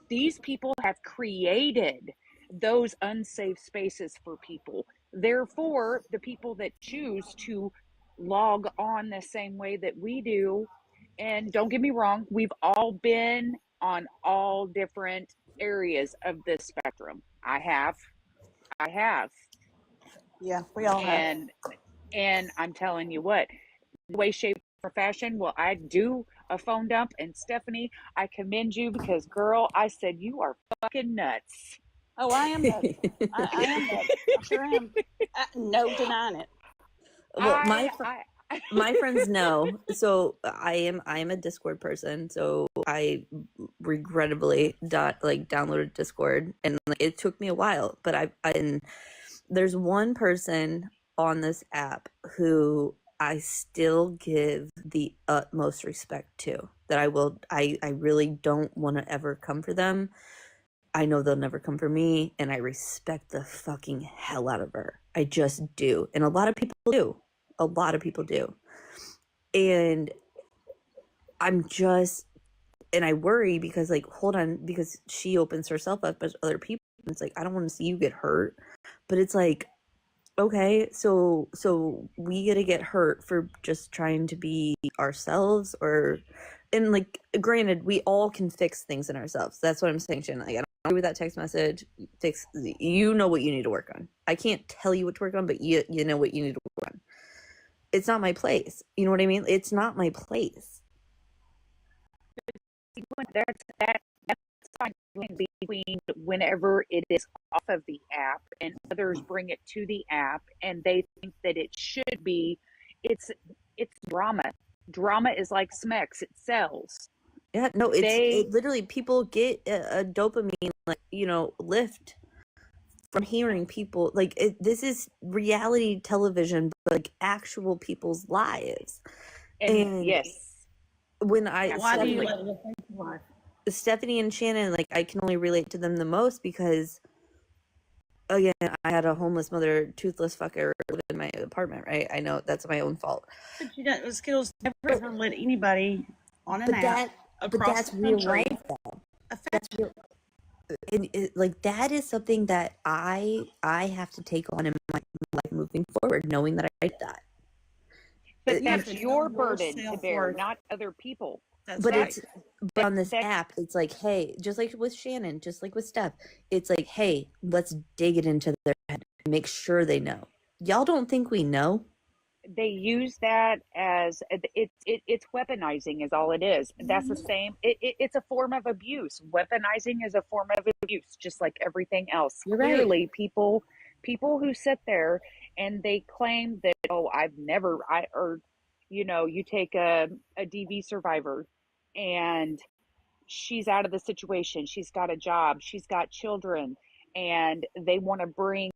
These people have created those unsafe spaces for people. Therefore, the people that choose to log on the same way that we do, and don't get me wrong, we've all been on all different areas of this spectrum. I have. Yeah, we all have. And I'm telling you what, way, shape, or fashion, will I do a phone dump? And Stephanie, I commend you, because girl, I said you are fucking nuts. Oh, I am nuts. I am nuts. I sure am. No denying it. Well, my friends know. So I am a Discord person. So I regrettably downloaded Discord, and like it took me a while. But and there's one person on this app who I still give the utmost respect to. That I really don't want to ever come for them. I know they'll never come for me, and I respect the fucking hell out of her. I just do. And a lot of people do. A lot of people do. And I worry because, like, hold on, because she opens herself up as other people. It's like, I don't want to see you get hurt. But it's like, okay, so we get to get hurt for just trying to be ourselves, and like, granted, we all can fix things in ourselves. That's what I'm saying, Shannon. Like, I don't agree with that text message. You know what you need to work on. I can't tell you what to work on, but you know what you need to work on. It's not my place. You know what I mean? It's not my place. That's fine between whenever it is off of the app and others bring it to the app, and they think that it should be, it's drama drama is like Smex, it sells. Yeah, no, it They literally, people get a dopamine, like, lift from hearing people, like, this is reality television, but like actual people's lives. and And yes, when Why do you absolutely. let it affect your life? Stephanie and Shannon, like, I can only relate to them the most because, again, I had a homeless mother, toothless fucker live in my apartment, right? I know that's my own fault. But you don't, Skittles never ever let anybody on an But app across that's the real country life, though. affect That's real. And like, that is something that I have to take on in my life moving forward, knowing that I did that. But you have that's to know your your burden to bear, self-worth. not other people. That's But right. but on this That's app, it's like, hey, just like with Shannon, just like with Steph, it's like, hey, let's dig it into their head and make sure they know. Y'all don't think we know? they use that as it's weaponizing is all it is. That's the same. It's a form of abuse. Weaponizing is a form of abuse, just like everything else. You're right. Clearly, people who sit there and they claim that, oh, I've never I or you take a DV survivor and she's out of the situation, she's got a job, she's got children, and they want to bring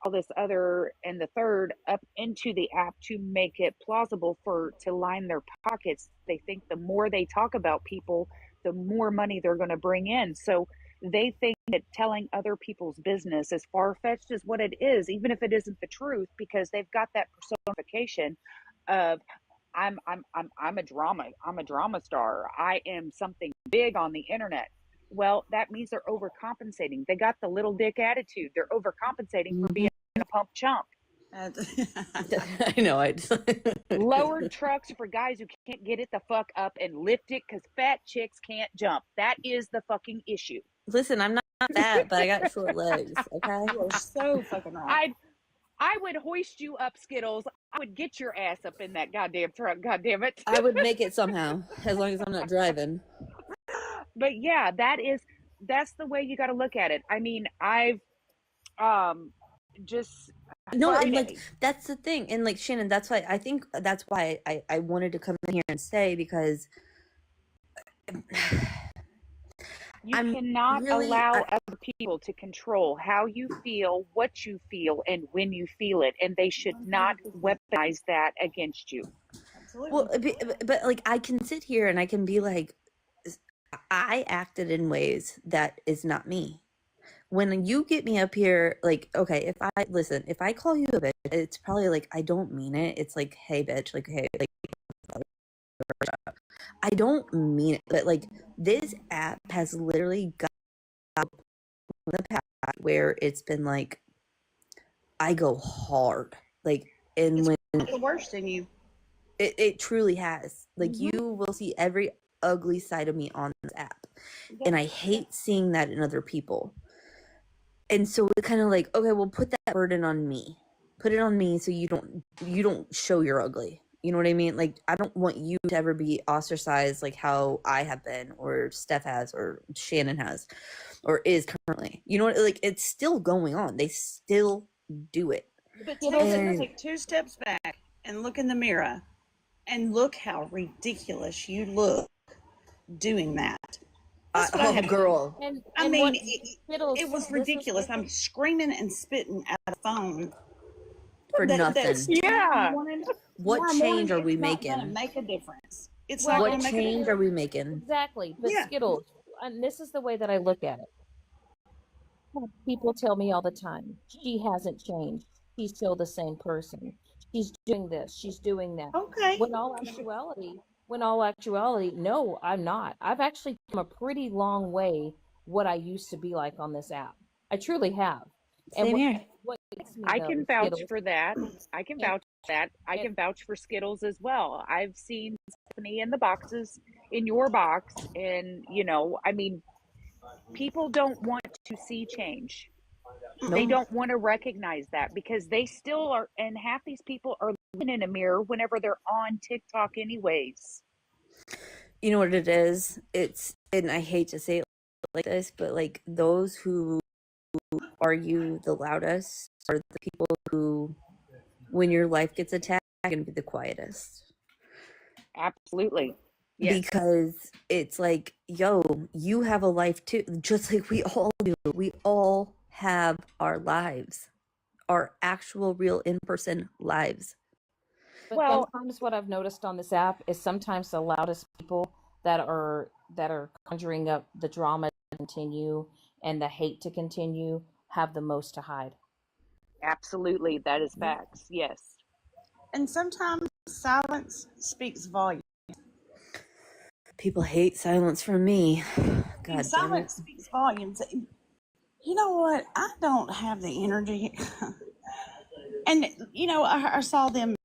all this other and the third up into the app to make it plausible for to line their pockets. They think the more they talk about people, the more money they're going to bring in. So they think that telling other people's business, as far-fetched as what it is, even if it isn't the truth, because they've got that personification of I'm a drama star. I am something big on the internet. Well, that means they're overcompensating. They got the little dick attitude. They're overcompensating for being a pump chump. I know. Lowered trucks for guys who can't get it the fuck up and lift it because fat chicks can't jump. That is the fucking issue. Listen, I'm not fat, but I got short legs. Okay. You are so fucking right. I would hoist you up, Skittles. I would get your ass up in that goddamn truck. Goddamn it. I would make it somehow, as long as I'm not driving. But yeah, that's the way you got to look at it. I mean, I've just No, Friday. and like, that's the thing, and like, Shannon, that's why I think that's why I wanted to come in here and say, because You I'm cannot really- allow I- other people to control how you feel, what you feel, and when you feel it, and they should not weaponize that against you. Absolutely. well, but like, I can sit here and I can be like, I acted in ways that is not me. When you get me up here, like, okay, if I call you a bitch, it's probably like, I don't mean it. It's like, hey, bitch, like, hey, like, I don't mean it, but like, this app has literally got in the past where it's been like, I go hard, like, and It's when the worst in you. it truly has, like, Mhm. you will see every ugly side of me on this app, and I hate seeing that in other people. And so it's kind of like, okay, well, put that burden on me. Put it on me so you don't show you're ugly. You know what I mean? Like, I don't want you to ever be ostracized like how I have been, or Steph has, or Shannon has, or is currently. You know what? Like, it's still going on. They still do it. But And- take 2 steps back and look in the mirror and look how ridiculous you look doing that. That's what I had. Girl. I And mean, what it was this is- ridiculous. I'm screaming and spitting at a phone For nothing. that's Yeah. What tomorrow change morning, are we it's not gonna making? make a difference. It's Well, not What gonna make a change difference. are we making? Exactly. But Yeah. Skittles, and this is the way that I look at it. People tell me all the time, she hasn't changed. She's still the same person. She's doing this. She's doing that. Okay. When all actuality, no, I'm not. I've actually come a pretty long way what I used to be like on this app. I truly have. Same here. What gets me, I though, can vouch Skittles, for that. I can vouch for that. I can vouch for Skittles as well. I've seen Stephanie in the boxes, in your box, and I mean, people don't want to see change. They don't want to recognize that because they still are, and half these people are looking in a mirror whenever they're on TikTok, anyways. You know what it is? And I hate to say it like this, but like, those who argue the loudest are the people who, when your life gets attacked, are going to be the quietest. Absolutely. Yes. because it's like, yo, you have a life too, just like we all do. We all have our lives, our actual real in-person lives. But Well, sometimes what I've noticed on this app is sometimes the loudest people that are conjuring up the drama to continue and the hate to continue have the most to hide. absolutely. That is facts. Yes. And sometimes silence speaks volume. People hate silence from me. And God damn it. silence speaks volumes. You know what? I don't have the energy. And, you know, I saw them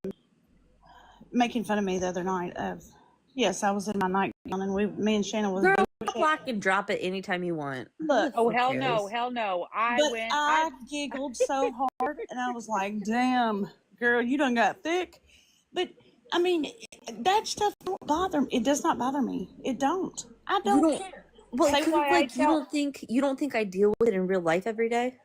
making fun of me the other night of, yes, I was in my nightgown and me and Shannon was Girl, bullshit. block and drop it anytime you want. Look, Oh, Who hell cares? no. Hell no. I but went, I giggled so hard and I was like, damn, girl, you done got thick. But, I mean, that stuff don't bother me. It does not bother me. It don't. I You don't don't. care. Well, That's because why I like you tell, don't think I deal with it in real life every day.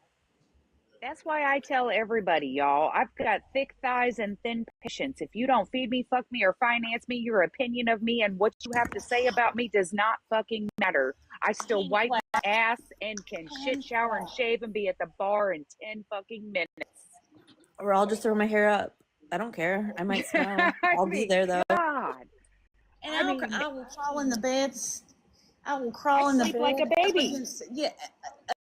that's why I tell everybody, y'all, I've got thick thighs and thin patience. If you don't feed me, fuck me, or finance me, your opinion of me and what you have to say about me does not fucking matter. I still wipe my ass and can shit, shower, and shave and be at the bar in 10 fucking minutes. Or I'll just throw my hair up. I don't care. I might smell. I I'll be mean, there though. God. And I mean, I will crawl in the beds. I will crawl I in the sleep bed like a baby.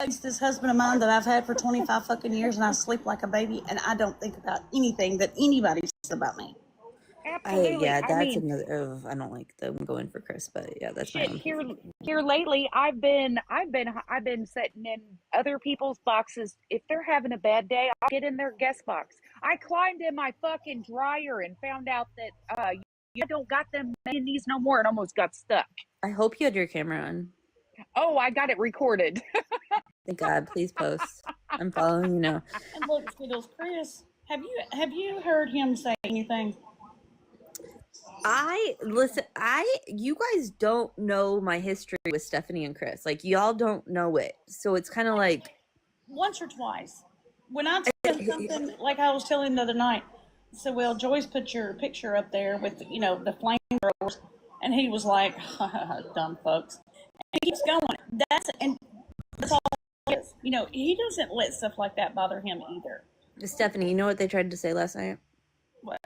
against this husband of mine that I've had for 25 fucking years, and I sleep like a baby, and I don't think about anything that anybody says about me. Absolutely. Yeah, I that's mean, another. I don't like them going for Chris, but yeah, that's my shit, own. here lately I've been sitting in other people's boxes. If they're having a bad day, I'll get in their guest box. I climbed in my fucking dryer and found out that you don't got them mayonnaise no more and almost got stuck. I hope you had your camera on. Oh, I got it recorded. Thank God. Please post. I'm following you now. And look, Skittles, Chris, have you heard him say anything? You guys don't know my history with Stephanie and Chris. Like y'all don't know it, so it's kind of like Once or twice. When I tell him something, like I was telling the other night, so well, Joyce put your picture up there with, you know, the flamethrowers, and he was like, dumb fucks. And he keeps going. That's all it is. You know, he doesn't let stuff like that bother him either. Stephanie. You know what they tried to say last night? What?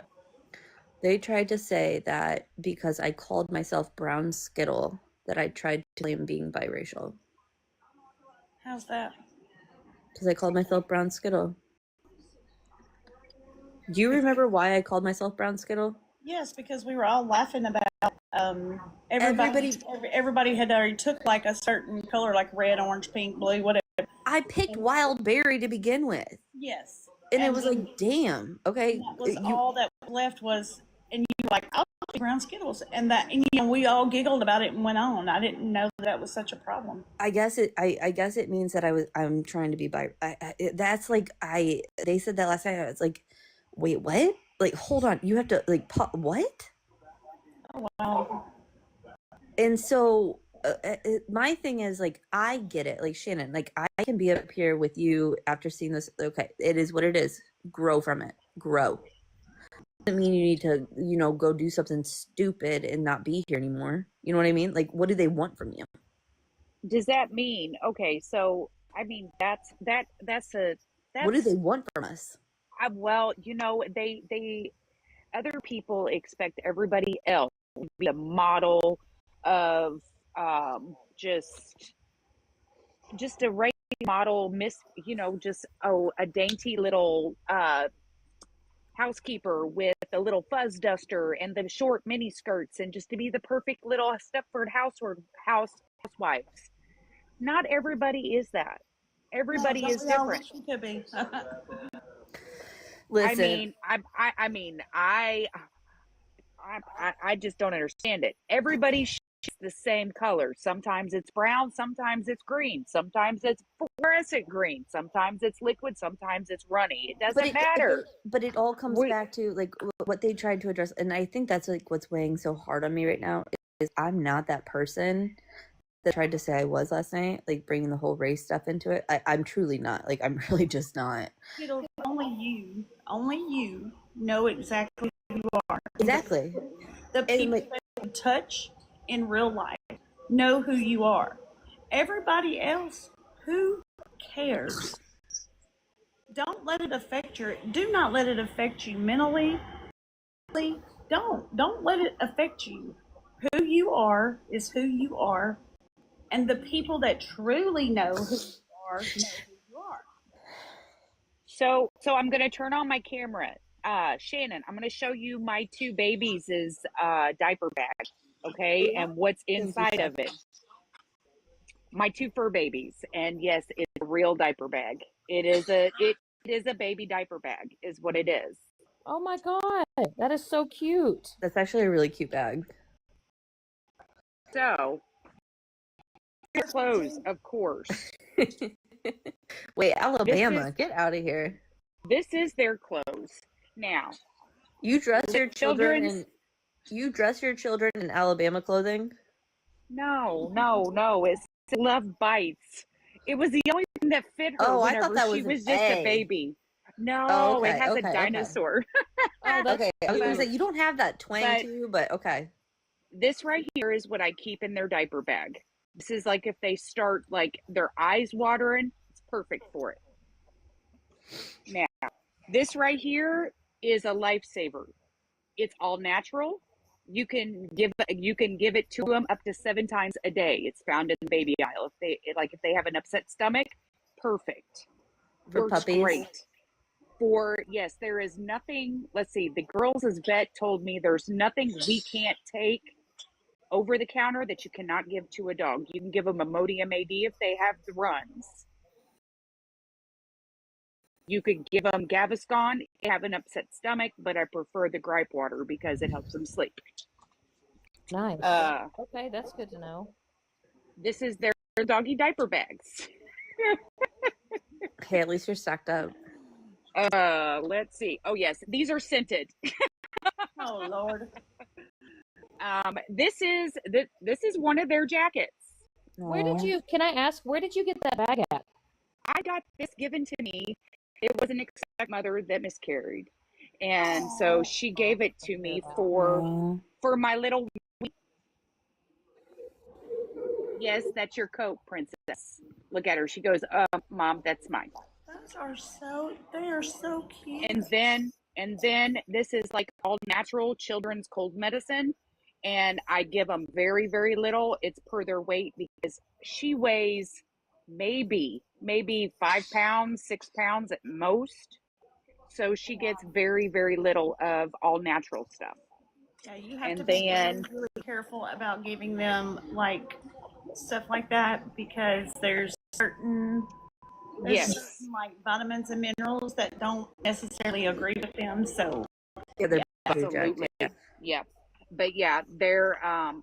They tried to say that because I called myself Brown Skittle, that I tried to claim being biracial. How's that? Because I called myself Brown Skittle. Do you remember why I called myself Brown Skittle? Yes, because we were all laughing about everybody had already took like a certain color, like red, orange, pink, blue, whatever. I picked wild berry to begin with. Yes. And it was like, damn, okay. That was all that left was, and you were like, I'll take Brown Skittles. And you know, we all giggled about it and went on. I didn't know that was such a problem. I guess it means that I'm trying to be that's like, they said that last night. I was like, wait, what? Like, hold on. You have to like, what? Oh, wow. And so my thing is like, I get it. Like Shannon, like I can be up here with you after seeing this. Okay. It is what it is. Grow from it. Grow. Doesn't mean you need to, you know, go do something stupid and not be here anymore. You know what I mean? Like, what do they want from you? Does that mean, okay, so I mean that's what do they want from us? well, you know, they other people expect everybody else to be a model of just a regular model, miss, you know, just a dainty little housekeeper with a little fuzz duster and the short mini skirts, and just to be the perfect little Stepford housewives. Not everybody is that. Everybody is different. She could be. Listen, I mean, I just don't understand it. Everybody shoots the same color. Sometimes it's brown, sometimes it's green, sometimes it's fluorescent green, sometimes it's liquid, sometimes it's runny. It doesn't matter. But it all comes back to like what they tried to address, and I think that's like what's weighing so hard on me right now is I'm not that person that tried to say I was last night, like bringing the whole race stuff into it. I'm truly not. Like I'm really just not. Only you know exactly who you are. Exactly. The And people like, that you touch in real life know who you are. Everybody else, who cares? Don't let it affect your. Do not let it affect you mentally. Don't let it affect you. Who you are is who you are, and the people that truly know who you are know who you are. So I'm going to turn on my camera. Shannon, I'm going to show you my two babies' diaper bag, okay, and what's thank you, inside Steph. of it. My two fur babies, and yes, it's a real diaper bag. It is a baby diaper bag, is what it is. Oh my God, that is so cute. That's actually a really cute bag. So, clothes, of course. Wait, This Alabama, is get out of here. this is their clothes. Now, You dress the your children children's in Alabama clothing? no. It's Love Bites. It was the only thing that fit her Oh, I thought whenever that she was an was just a A. baby. Oh, No, it okay, has a okay, okay. dinosaur. Oh, that's Okay, I was gonna But say cute. you don't have that twang but to you, but okay. this right here is what I keep in their diaper bag. This is like if they start like their eyes watering, it's perfect for it. Now, this right here is a lifesaver. It's all natural. You can give it to them up to 7 times a day. It's found in the baby aisle. If they have an upset stomach, perfect. For Works puppies. great. Yes, there is nothing. Let's see. The girls' vet told me there's nothing we can't take over the counter that you cannot give to a dog. You can give them Imodium AD if they have the runs. You could give them Gaviscon if they have an upset stomach, but I prefer the gripe water because it helps them sleep. Nice. Uh, Okay, that's good to know. this is their doggy diaper bags. Hey, at least you're stacked up. Let's see. Oh yes, these are scented. Oh Lord. This is one of their jackets. Can I ask, where did you get that bag at? I got this given to me. It was an expectant mother that miscarried, and so she gave it to me for my little. Yes, that's your coat, princess. Look at her. She goes, Mom, that's mine. They are so cute. And then this is like all natural children's cold medicine, and I give them very very little. It's per their weight because she weighs maybe 5 pounds, 6 pounds at most. So she gets very very little of all natural stuff. Yeah, you have to And be really, then really careful about giving them like stuff like that because there's yes, certain like vitamins and minerals that don't necessarily agree with them. So Yeah, they're body jacked. absolutely, Yeah. yeah. But yeah, they're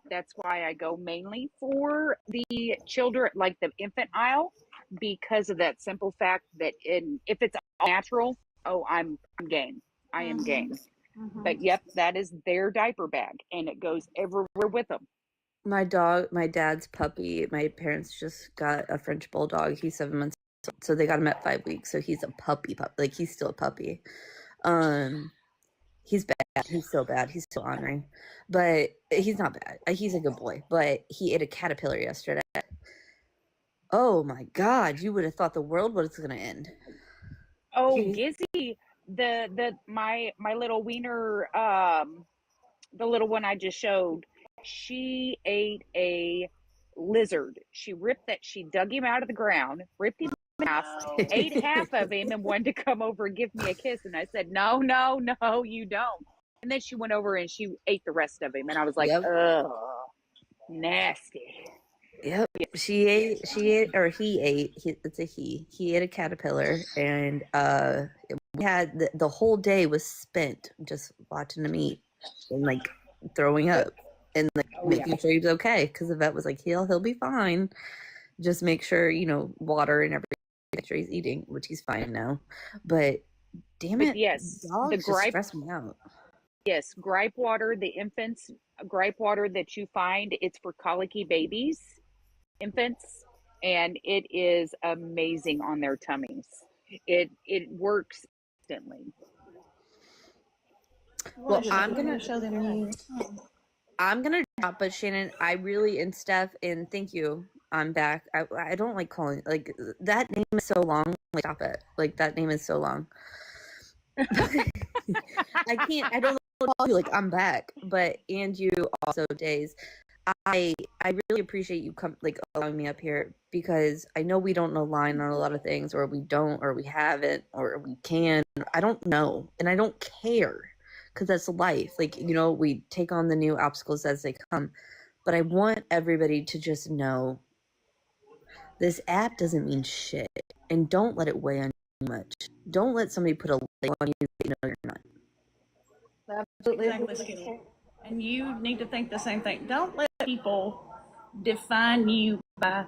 that's why I go mainly for the children, like the infant aisle, because of that simple fact that if it's all natural, oh, I'm game. I am mhm, game. mhm. But yep, that is their diaper bag, and it goes everywhere with them. My dad's puppy, my parents just got a French bulldog. He's 7 months old, so they got him at 5 weeks. So he's a puppy. Like he's still a puppy. Um, he's bad. He's so bad. He's still ornery, but he's not bad. He's a good boy. But he ate a caterpillar yesterday. Oh my God! You would have thought the world was gonna end. Oh, He, Gizzy, my little wiener, the little one I just showed, she ate a lizard. She dug him out of the ground, ripped him in half, ate half of him, and wanted to come over and give me a kiss. And I said, no, no, no, you don't. And then she went over and she ate the rest of him. And I was like, yep. ugh, nasty. Yep. It's a he. He ate a caterpillar, and we had the whole day was spent just watching him eat and like throwing up and like Oh, yeah. making sure he was okay because the vet was like he'll be fine. Just make sure water and everything. Make sure he's eating, which he's fine now. But damn But it, yes, the dogs just gripe, stress me out. yes, gripe water, the infants, gripe water that you find, it's for colicky babies, infants, and it is amazing on their tummies. It works instantly. Well, I'm I'm gonna gonna show them you. I'm gonna drop, but Shannon, I really, and Steph, and thank you. I'm back. I don't like calling, like, that name is so long. Like, stop it. Like, that name is so long. I don't know what to call you. Like, I'm back. But, and you also, Days. I really appreciate you allowing me up here, because I know we don't align on a lot of things, or we don't, or we haven't, or we can. I don't know, and I don't care, because that's life. Like, we take on the new obstacles as they come. But I want everybody to just know this app doesn't mean shit, and don't let it weigh on you much. Don't let somebody put a label on you that you know you're not. Absolutely. Exactly, Skinny. And you need to think the same thing. Don't let people define you by,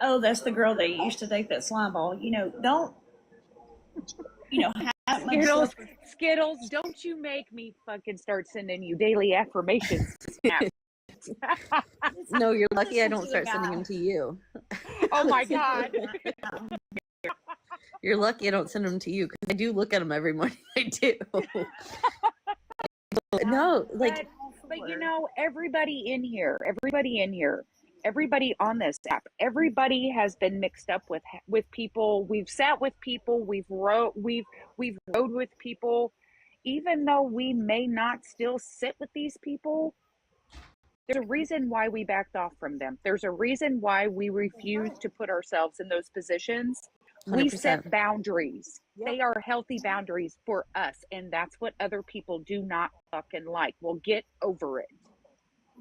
oh, that's the girl that you used to date, that slime ball. Don't, have much Skittles, self. Skittles, don't you make me fucking start sending you daily affirmations. No, you're lucky I Listen don't to the start guy. sending them to you. Oh my God. You're lucky I don't send them to you, because I do look at them every morning. I do. No, like, But everybody in here, everybody on this app, everybody has been mixed up with people. We've sat with people, we've rode with people, even though we may not still sit with these people. There's a reason why we backed off from them. There's a reason why we refuse to put ourselves in those positions. We 100%. set boundaries. They are healthy boundaries for us, and that's what other people do not fucking like. Well, get over it.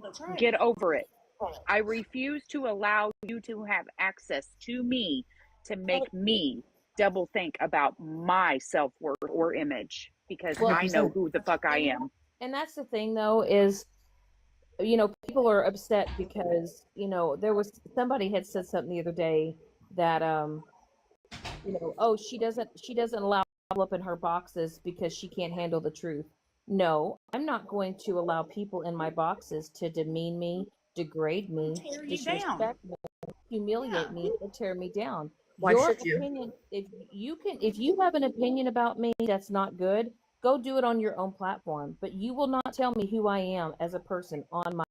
That's right. Get over it. I refuse to allow you to have access to me to make me double think about my self-worth or image, because I know 100%. who the fuck I am. And that's the thing, though, is people are upset because there was somebody had said something the other day that oh, she doesn't allow people up in her boxes because she can't handle the truth. No, I'm not going to allow people in my boxes to demean me, degrade me, Tear you down. disrespect me, humiliate me, and tear me down. Why Your should you? opinion, if you have an opinion about me that's not good, go do it on your own platform. But you will not tell me who I am as a person on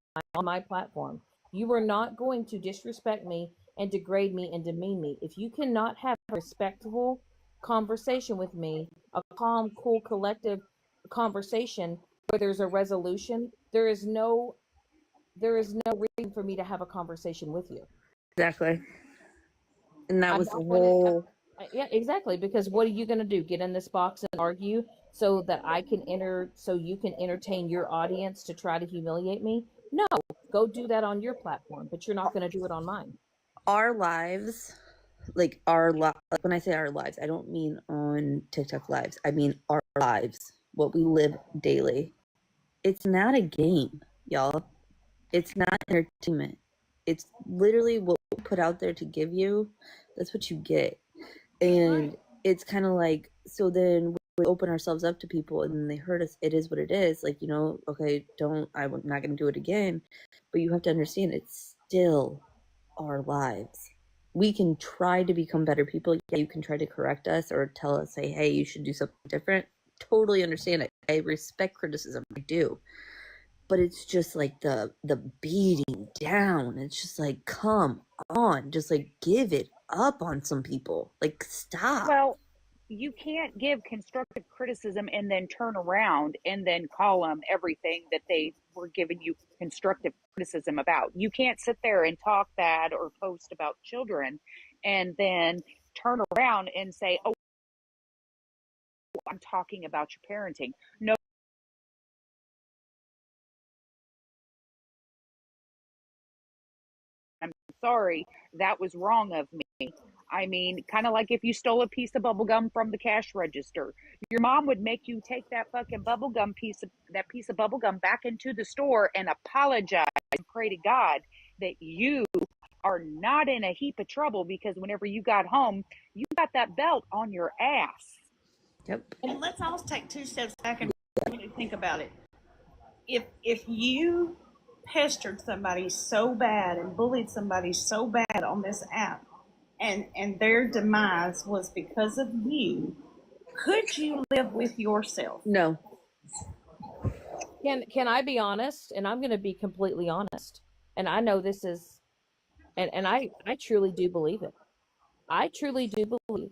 my platform. You are not going to disrespect me and degrade me and demean me. If you cannot have a respectful conversation with me, a calm, cool, collective conversation where there's a resolution, there is no reason for me to have a conversation with you. Exactly. And that I'm was the not going to. whole. Yeah, exactly. Because what are you going to do? Get in this box and argue so that so you can entertain your audience to try to humiliate me? No, go do that on your platform, but you're not going to do it on mine. Our lives, like when I say our lives, I don't mean on TikTok lives. I mean our lives, what we live daily. It's not a game, y'all. It's not entertainment. It's literally what we put out there to give you. That's what you get. And it's kind of like, so then we open ourselves up to people and then they hurt us. It is what it is. Like, okay, I'm not going to do it again. But you have to understand, it's still our lives. We can try to become better people. Yeah, you can try to correct us or tell us, say, hey, you should do something different. Totally understand it. I respect criticism. I do. But it's just like the beating down. It's just like, come on, just like give it up on some people. Like, stop. Well, you can't give constructive criticism and then turn around and then call them everything that they were giving you constructive criticism about. You can't sit there and talk bad or post about children and then turn around and say, oh, I'm talking about your parenting. No, I'm sorry, that was wrong of me. I mean, kind of like if you stole a piece of bubble gum from the cash register, your mom would make you take that fucking piece of bubble gum back into the store and apologize and pray to God that you are not in a heap of trouble, because whenever you got home, you got that belt on your ass. Yep. And let's all take 2 steps back and really think about it. If you pestered somebody so bad and bullied somebody so bad on this app, and their demise was because of you, could you live with yourself? No. Can I be honest? And I'm going to be completely honest. And I know this is, and I truly do believe it. I truly do believe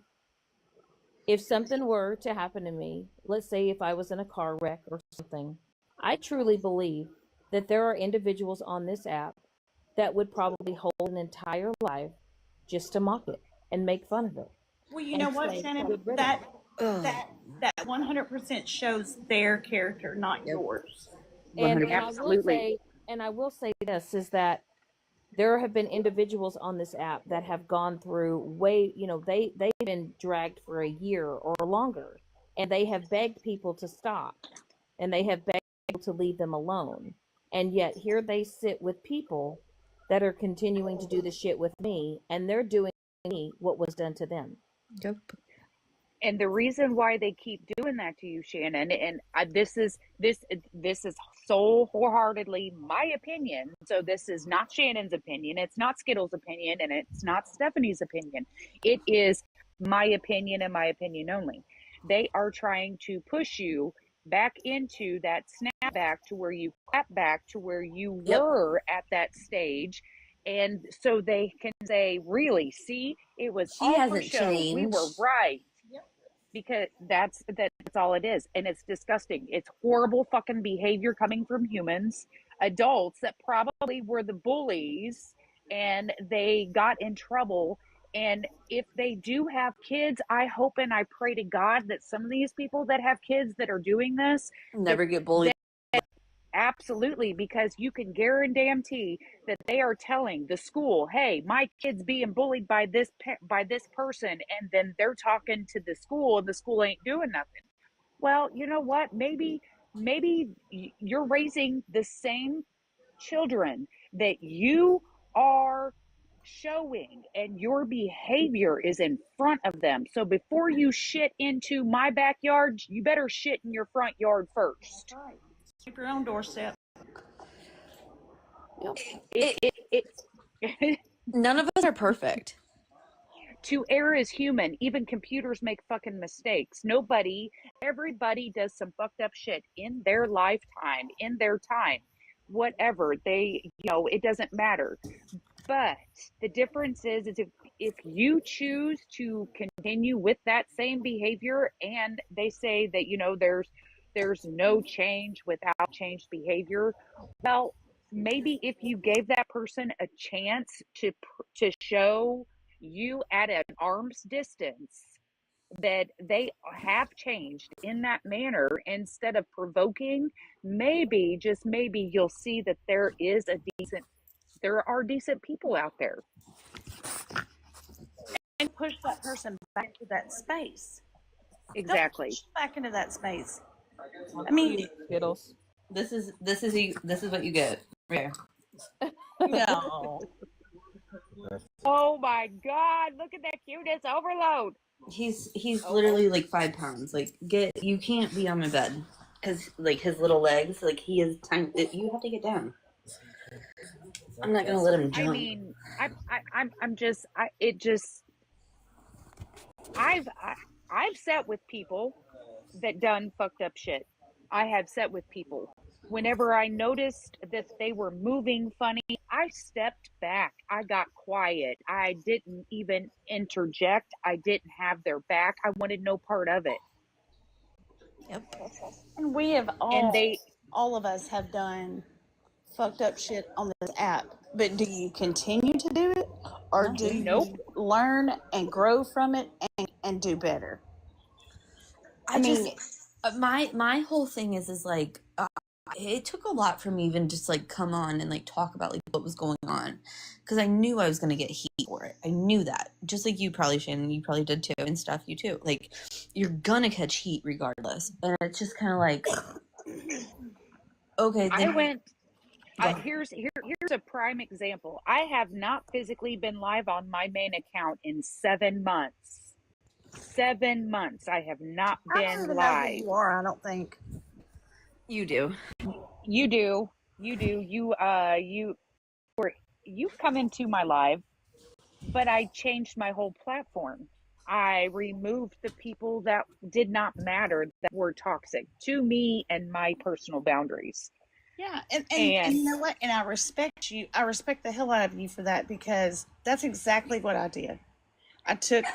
if something were to happen to me, let's say if I was in a car wreck or something, I truly believe that there are individuals on this app that would probably hold an entire life just to mock it and make fun of it. Well, you And know what, say, Shannon? "Good riddance." That Ugh. that that 100% shows their character, not Yep. yours. And 100%. Absolutely. I will say this is that there have been individuals on this app that have gone through way, they've been dragged for a year or longer, and they have begged people to stop, and they have begged people to leave them alone, and yet here they sit with people that are continuing to do the shit with me, and they're doing to me what was done to them. Yep. And the reason why they keep doing that to you, Shannon, and this is so wholeheartedly my opinion. So this is not Shannon's opinion, it's not Skittles' opinion, and it's not Stephanie's opinion. It is my opinion and my opinion only. They are trying to push you back into that snapback to where you clap back to where you Yep. were at that stage. And so they can say, really, see, it was She all for hasn't show. We were changed. right. Because that's all it is, and it's disgusting. It's horrible fucking behavior coming from humans, adults that probably were the bullies, and they got in trouble. And if they do have kids, I hope and I pray to God that some of these people that have kids that are doing this, Never get bullied. absolutely, because you can guarantee that they are telling the school, "Hey, my kid's being bullied by this person," and then they're talking to the school, and the school ain't doing nothing. Well, you know what? Maybe you're raising the same children that you are showing, and your behavior is in front of them. So before you shit into my backyard, you better shit in your front yard first. Keep your own doorstep. It None of us are perfect. To err is human. Even computers make fucking mistakes. Everybody does some fucked up shit in their lifetime, in their time, whatever. It doesn't matter. But the difference is if you choose to continue with that same behavior, and they say that there's no change without changed behavior, well, maybe if you gave that person a chance to show you at an arm's distance that they have changed in that manner, instead of provoking, maybe, just maybe, you'll see that there are decent people out there. And push that person back to that space. Exactly. Don't push back into that space. I mean, Skittles. This is what you get. Right. no. Oh my God! Look at that cuteness overload. He's literally like 5 pounds. Like, you can't be on my bed because like his little legs, like he is tiny. You have to get down. I'm not gonna let him jump. I mean, I've sat with people that done fucked up shit. I have sat with people. Whenever I noticed that they were moving funny, I stepped back. I got quiet. I didn't even interject. I didn't have their back. I wanted no part of it. Yep. And we have And they all of us have done fucked up shit on this app. But do you continue to do it? Or do you Nope. learn and grow from it and do better? I mean, my whole thing is like, it took a lot for me even just like come on and like talk about like what was going on, because I knew I was gonna get heat for it. I knew that, just like you probably, Shannon, you probably did too, and stuff, you too. Like, you're gonna catch heat regardless, and it's just kind of like, okay. Then here's a prime example. I have not physically been live on my main account in 7 months. 7 months I have not been live. You are, I don't think. you do. You do. You come into my live, but I changed my whole platform. I removed the people that did not matter, that were toxic to me and my personal boundaries. Yeah, and And you know what? And I respect you. I respect the hell out of you for that, because that's exactly what I did. I took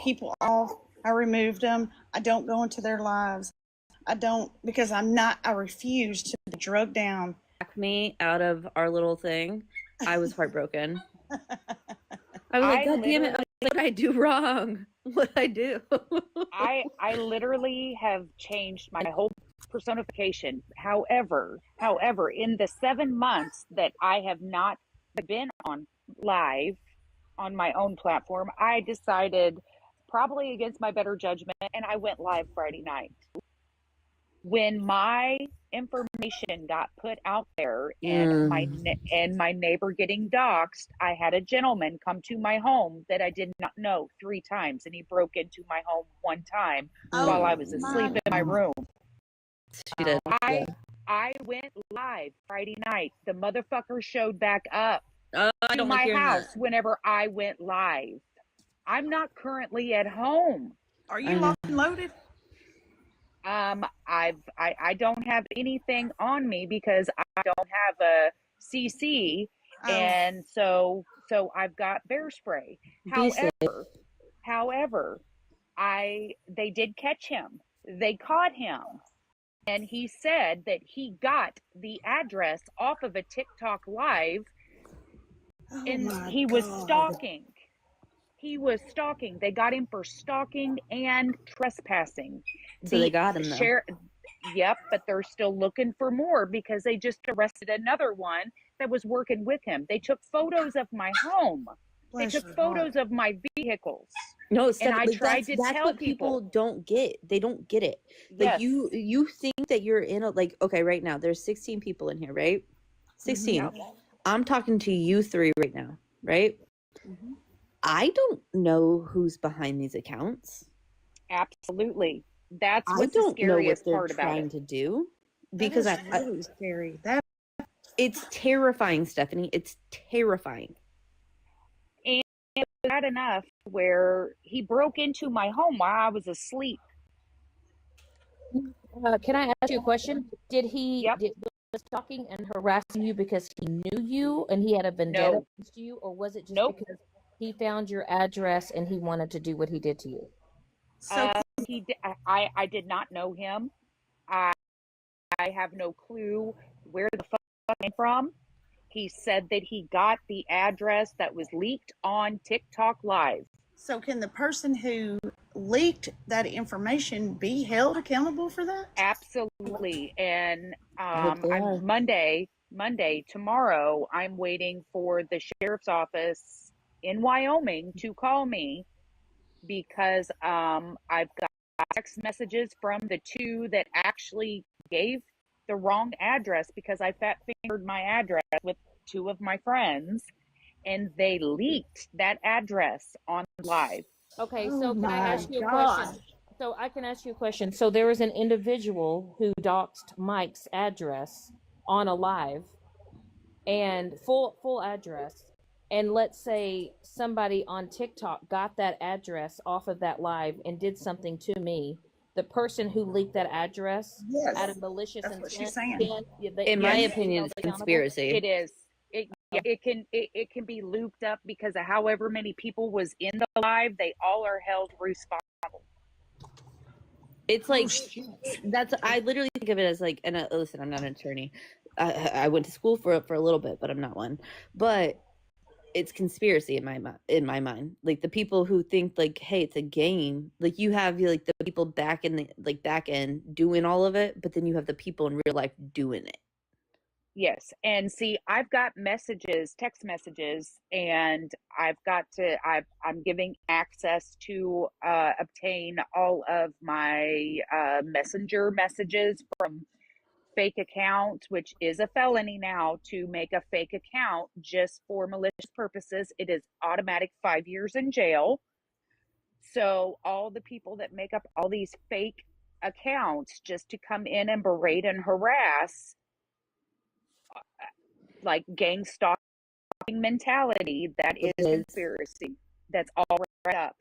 people off. I removed them. I don't go into their lives. I don't, because I'm not. I refuse to be drugged down. Back me out of our little thing. I was heartbroken. I was like, I God damn it! literally, What did I do wrong? What did I do? I literally have changed my whole personification. However, in the 7 months that I have not been on live on my own platform, I decided, probably against my better judgment, and I went live Friday night. When my information got put out there, and my neighbor getting doxxed, I had a gentleman come to my home that I did not know 3 times, and he broke into my home one time while I was asleep in my room. She did. I I went live Friday night. The motherfucker showed back up I to don't like my hearing house that. whenever I went live. I'm not currently at home. Are you locked and loaded? I don't have anything on me because I don't have a CC, and so I've got bear spray. Be safe. However, they did catch him. They caught him, and he said that he got the address off of a TikTok live, and he was stalking. He was stalking. They got him for stalking and trespassing. So they got him though. Yep, but they're still looking for more because they just arrested another one that was working with him. They took photos of my home. They took photos of my vehicles. No, And Steph, I like tried to that's tell what people don't get. They don't get it. Like Yes. you think that you're in a, like, okay, right now there's 16 people in here, right? 16. Yep. I'm talking to you three right now, right? I don't know who's behind these accounts. Absolutely. That's I what's the don't know what scariest they're part about trying it. to do, because That is really scary. That it's terrifying, Stephanie. It's terrifying. And it was bad enough where he broke into my home while I was asleep. Can I ask you a question? Did he Yep. was stalking and harassing you because he knew you and he had a vendetta No. against you, or was it just Nope. because he found your address and he wanted to do what he did to you? I did not know him. I have no clue where the fuck it came from. He said that he got the address that was leaked on TikTok Live. So can the person who leaked that information be held accountable for that? Absolutely. And hope they are. Monday, tomorrow, I'm waiting for the sheriff's office in Wyoming to call me because I've got text messages from the two that actually gave the wrong address, because I fat fingered my address with two of my friends, and they leaked that address on live. Okay, so can I ask you a question? So I can ask you a question. So there was an individual who doxed Mike's address on a live, and full address. And let's say somebody on TikTok got that address off of that live and did something to me. The person who leaked that address out of malicious That's intent, what she's saying. In my opinion, it's conspiracy. It is. It can be looped up because of however many people was in the live. They all are held responsible. It's like that's. I literally think of it as like. And listen, I'm not an attorney. I went to school for a little bit, but I'm not one. But it's conspiracy in my mind. Like the people who think like, hey, it's a game. Like you have like the people back in the back end doing all of it, but then you have the people in real life doing it. Yes. And see, I've got text messages, and I'm giving access to obtain all of my messenger messages from fake accounts, which is a felony now to make a fake account just for malicious purposes. It is automatic 5 years in jail. So all the people that make up all these fake accounts just to come in and berate and harass, like gang stalking mentality, that is conspiracy. That's all right up.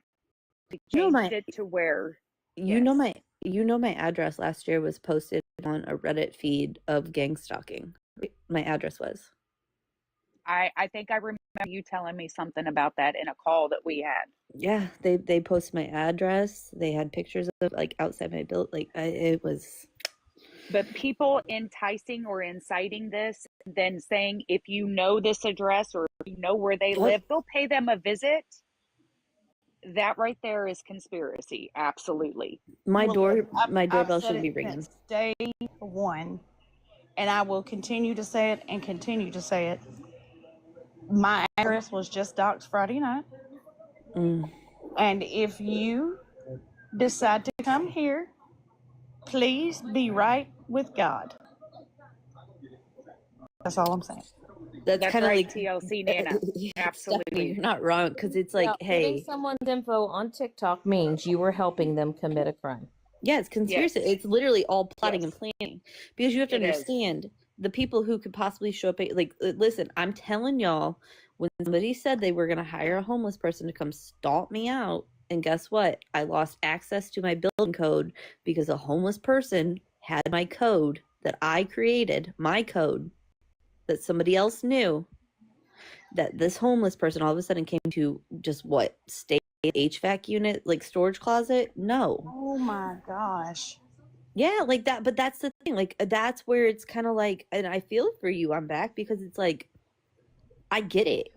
You know my changed it to where, you yes. know my address last year was posted on a Reddit feed of gang stalking. My address was. I think I remember you telling me something about that in a call that we had. Yeah, they posted my address. They had pictures of like outside my build. Like it was. But people enticing or inciting this, then saying if you know this address or if you know where they live, they'll pay them a visit. That right there is conspiracy. Absolutely. My Well, look, my I've doorbell said shouldn't be it ringing. since day one, and I will continue to say it and continue to say it. My address was just doxed Friday night, Mm. and if you decide to come here, please be right with God. That's all I'm saying. That's That's kind of right, like TLC Nana. Stephanie, Absolutely. you're not wrong because it's Yeah, like, putting hey, someone's info on TikTok means you were helping them commit a crime. yeah, it's conspiracy. Yes. It's literally all plotting and Yes. planning because you have to It is. understand the people who could possibly show up. Like, listen, I'm telling y'all, when somebody said they were going to hire a homeless person to come stalk me out, and guess what? I lost access to my building code because a homeless person had my code that I created, my code that somebody else knew. That this homeless person all of a sudden came to just what stay HVAC unit, like storage closet? No. Oh my gosh. Yeah, like that. But that's the thing. Like that's where it's kind of like, and I feel for you. I'm back because it's like I get it.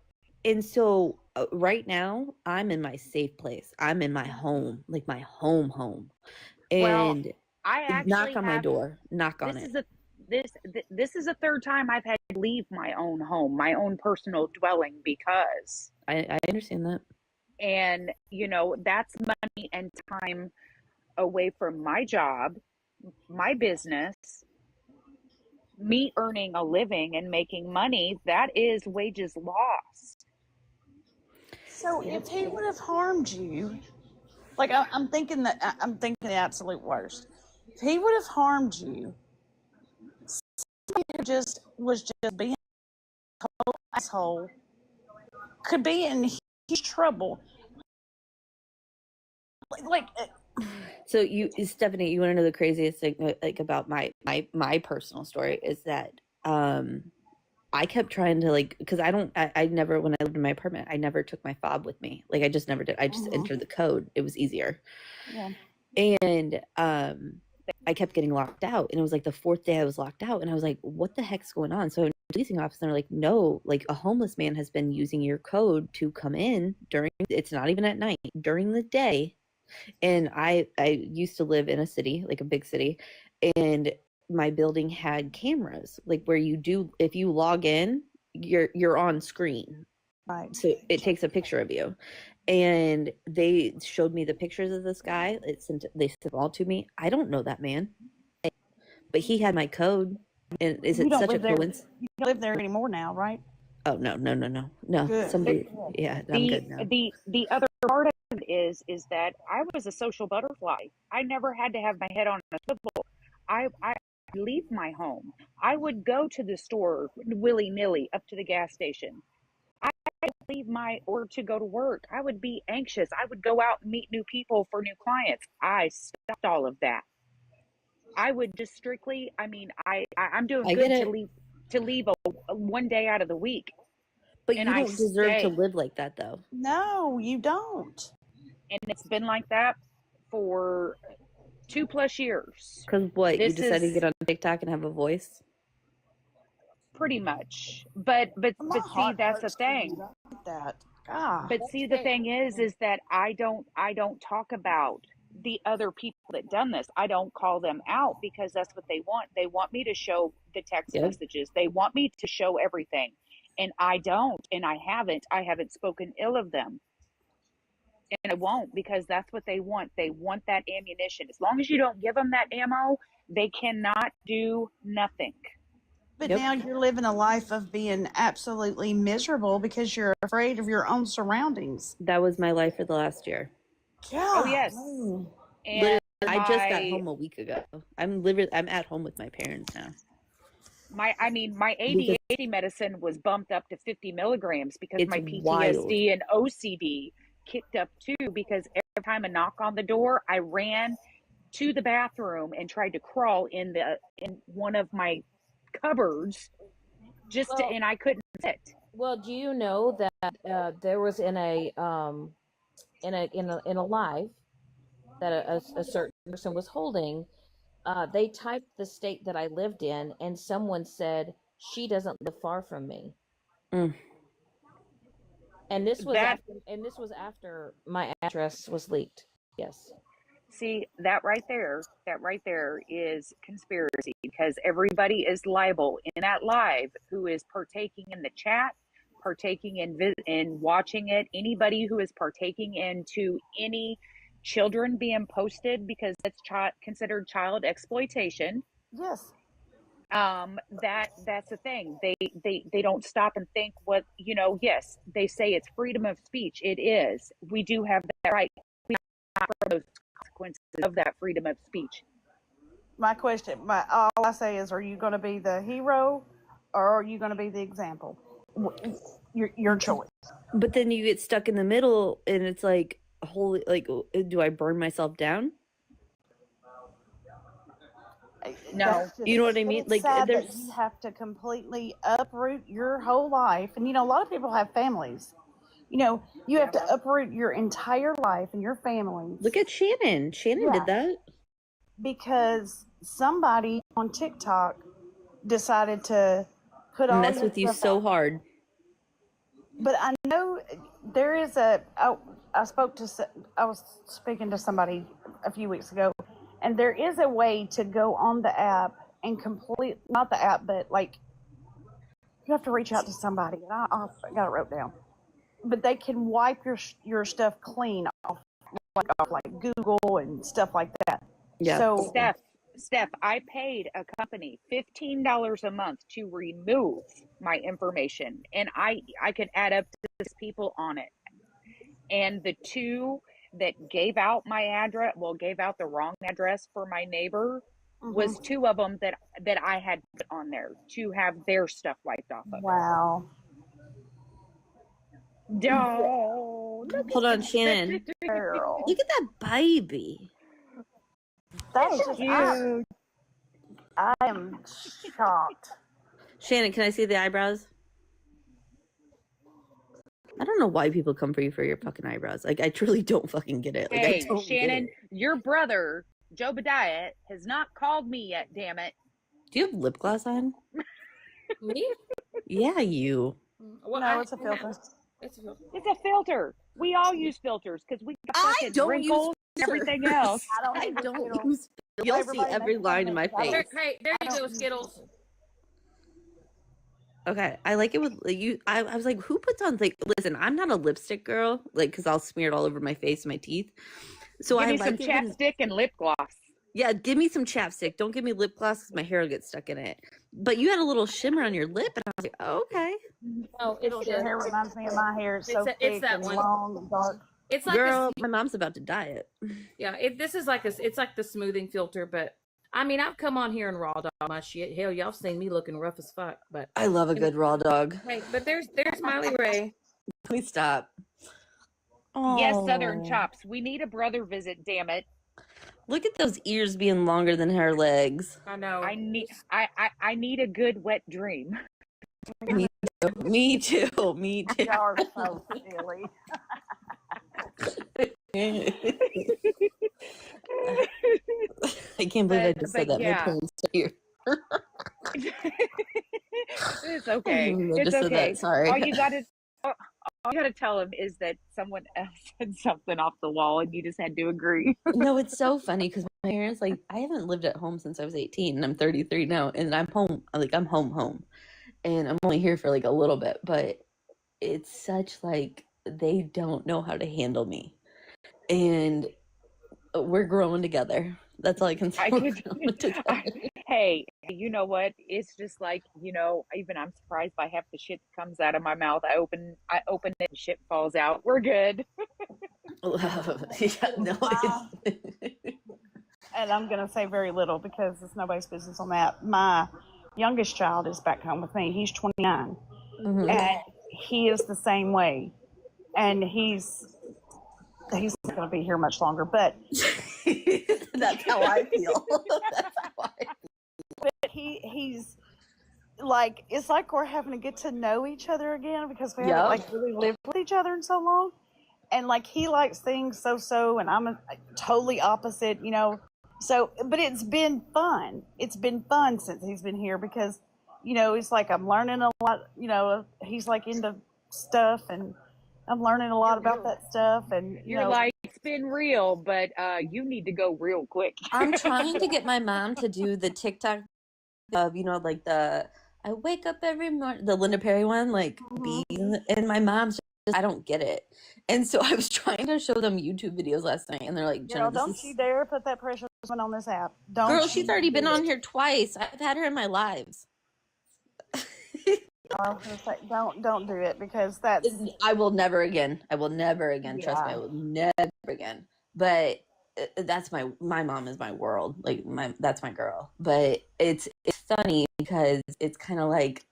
And so right now, I'm in my safe place. I'm in my home, like my home. Well, And I knock actually on my have door. Knock on this it. is a this is the third time I've had to leave my own home, my own personal dwelling because I understand that. and that's money and time away from my job, my business, me earning a living and making money. That is wages lost. So if he would have harmed you, like I'm thinking I'm thinking the absolute worst. If he would have harmed you, just was just being a total asshole, could be in huge trouble. Like So Stephanie, you want to know the craziest thing like about my personal story is that I kept trying to like because I never when I lived in my apartment I never took my fob with me, like I just never did. I just entered the code. It was easier. Yeah. And I kept getting locked out, and it was like the fourth day I was locked out, and I was like, what the heck's going on? So the leasing officer, they're like, no, like a homeless man has been using your code to come in during, it's not even at night, during the day. And I used to live in a city, like a big city, and my building had cameras, like where you do, if you log in, you're on screen. Right. So it takes a picture of you. And they showed me the pictures of this guy. They sent all to me. I don't know that man, but he had my code. And is You it don't such a live there. coincidence? You don't live there anymore now, right? Oh no. Good. Somebody, yeah, I'm good now. The other part of it is that I was a social butterfly. I never had to have my head on a swivel. I leave my home. I would go to the store willy nilly up to the gas station. I leave or to go to work. I would be anxious. I would go out and meet new people for new clients. I stopped all of that. I would just strictly. I mean, I'm doing I get good it, to leave a one day out of the week, but and you I don't deserve to stay. live like that, though. No, you don't. And it's been like that for 2+ years. Because what, you This decided to is get on TikTok and have a voice? pretty much. But My see, heart that's the hurts for thing. you. I hate that. God. But see, the thing is that I don't talk about the other people that done this. I don't call them out because that's what they want. They want me to show the text Yep. messages. They want me to show everything. And I don't, and I haven't spoken ill of them. And I won't because that's what they want. They want that ammunition. As long as you don't give them that ammo, they cannot do nothing. But Yep. now you're living a life of being absolutely miserable because you're afraid of your own surroundings. That was my life for the last year. God. Oh yes. Literally, And I just got home a week ago. I'm at home with my parents now. my ADHD medicine was bumped up to 50 milligrams because It's my wild. PTSD and OCD kicked up too because time a knock on the door, I ran to the bathroom and tried to crawl in one of my cupboards and I couldn't sit. Well, do you know that there was in a live that a certain person was holding, they typed the state that I lived in, and someone said she doesn't live far from me. And this was after my address was leaked. Yes. See, that right there is conspiracy, because everybody is liable in that live who is partaking in the chat, partaking in watching it. Anybody who is partaking into any children being posted, because that's considered child exploitation. Yes. That's the thing. They don't stop and think what, yes, they say it's freedom of speech. It is. We do have that right. We have those consequences of that freedom of speech. My question, all I say is, are you going to be the hero, or are you going to be the example? Your choice. But then you get stuck in the middle, and it's like, holy, like, do I burn myself down? No, you know what I mean? Like, there's, you have to completely uproot your whole life, and a lot of people have families. You have to uproot your entire life and your family. Look at Shannon. Shannon did that because somebody on TikTok decided to put all mess with you so hard. But I know there is I was speaking to somebody a few weeks ago, and there is a way to go on the app and not the app, but like you have to reach out to somebody. And I got it wrote down. But they can wipe your stuff clean off like Google and stuff like that. Yeah. So Steph, I paid a company $15 a month to remove my information, and I could add up to 6 people on it. And the 2 that gave out gave out the wrong address for my neighbor, was 2 of them that I had put on there to have their stuff wiped off of. Wow. No. Hold on, Shannon. Girl. Look at that baby. That's just cute. I am shocked. Shannon, can I see the eyebrows? I don't know why people come for you for your fucking eyebrows. Like, I truly don't fucking get it. Like, Hey, I don't Shannon, get it. your brother, Joe Badiah, has not called me yet, damn it. Do you have lip gloss on? Me? Yeah, you. Well, No, it's a filter. It's a filter. It's a filter. We all use filters because we got I fucking don't wrinkles and everything else. I don't use. You'll see every line in my face. Hey, there you go, Skittles. Okay, I like it with you. I was like, who puts on like? Listen, I'm not a lipstick girl, like, because I'll smear it all over my face and my teeth. So Give I me like some it when, chapstick and lip gloss. yeah, give me some chapstick. Don't give me lip gloss because my hair will get stuck in it. But you had a little shimmer on your lip, and I was like, oh, okay. No, it's Your hair reminds me of my hair. It's so It's thick that and one. long and dark. It's like Girl, my mom's about to diet. yeah. This is like it's like the smoothing filter, but I mean, I've come on here and raw dog my shit. Hell, y'all seen me looking rough as fuck, but I love a good raw dog. hey, but there's Miley Ray. Please stop. Yes, Southern Oh. Chops. We need a brother visit, damn it. Look at those ears being longer than her legs. I know. I need a good wet dream. Me too. Me too. Y'all are so silly. I can't believe I just said But that. yeah. My parents are here. It's okay. I It's just said okay. that. Sorry. All you gotta tell him is that someone else said something off the wall, and you just had to agree. No, it's so funny because my parents, like, I haven't lived at home since I was 18, and I'm 33 now, and I'm home. Like, I'm home, and I'm only here for like a little bit, but it's such like they don't know how to handle me, and we're growing together. That's all I can say. We're growing together. Hey, you know what? It's just like, even I'm surprised by half the shit that comes out of my mouth. I open it and shit falls out. We're good. Yeah, no, it's And I'm going to say very little because it's nobody's business on that. My youngest child is back home with me. He's 29. Mhm. And he is the same way. And he's going to be here much longer, but that's how I feel. That's how I feel. but he's like, it's like we're having to get to know each other again because we haven't like really lived with each other in so long. And like he likes things so, and I'm totally opposite, you know. So, but it's been fun. It's been fun since he's been here because, you know, it's like I'm learning a lot. You know, he's like into stuff, and I'm learning a lot about that stuff. And you You're know, like, it's been real, but you need to go real quick. I'm trying to get my mom to do the TikTok of, you know, like the I wake up every morning, the Linda Perry one, like bees, and my mom's just, I don't get it. And so I was trying to show them YouTube videos last night, and they're like, girl, Jenna, this don't is... you dare put that pressure on this app. Don't. Girl, you she's already been do on it. here twice. I've had her in my lives. I was gonna say, don't do it because that's I will never again. I will never again. Trust me, I will never again. But that's my mom is my world. Like that's my girl. But it's funny because it's kind of like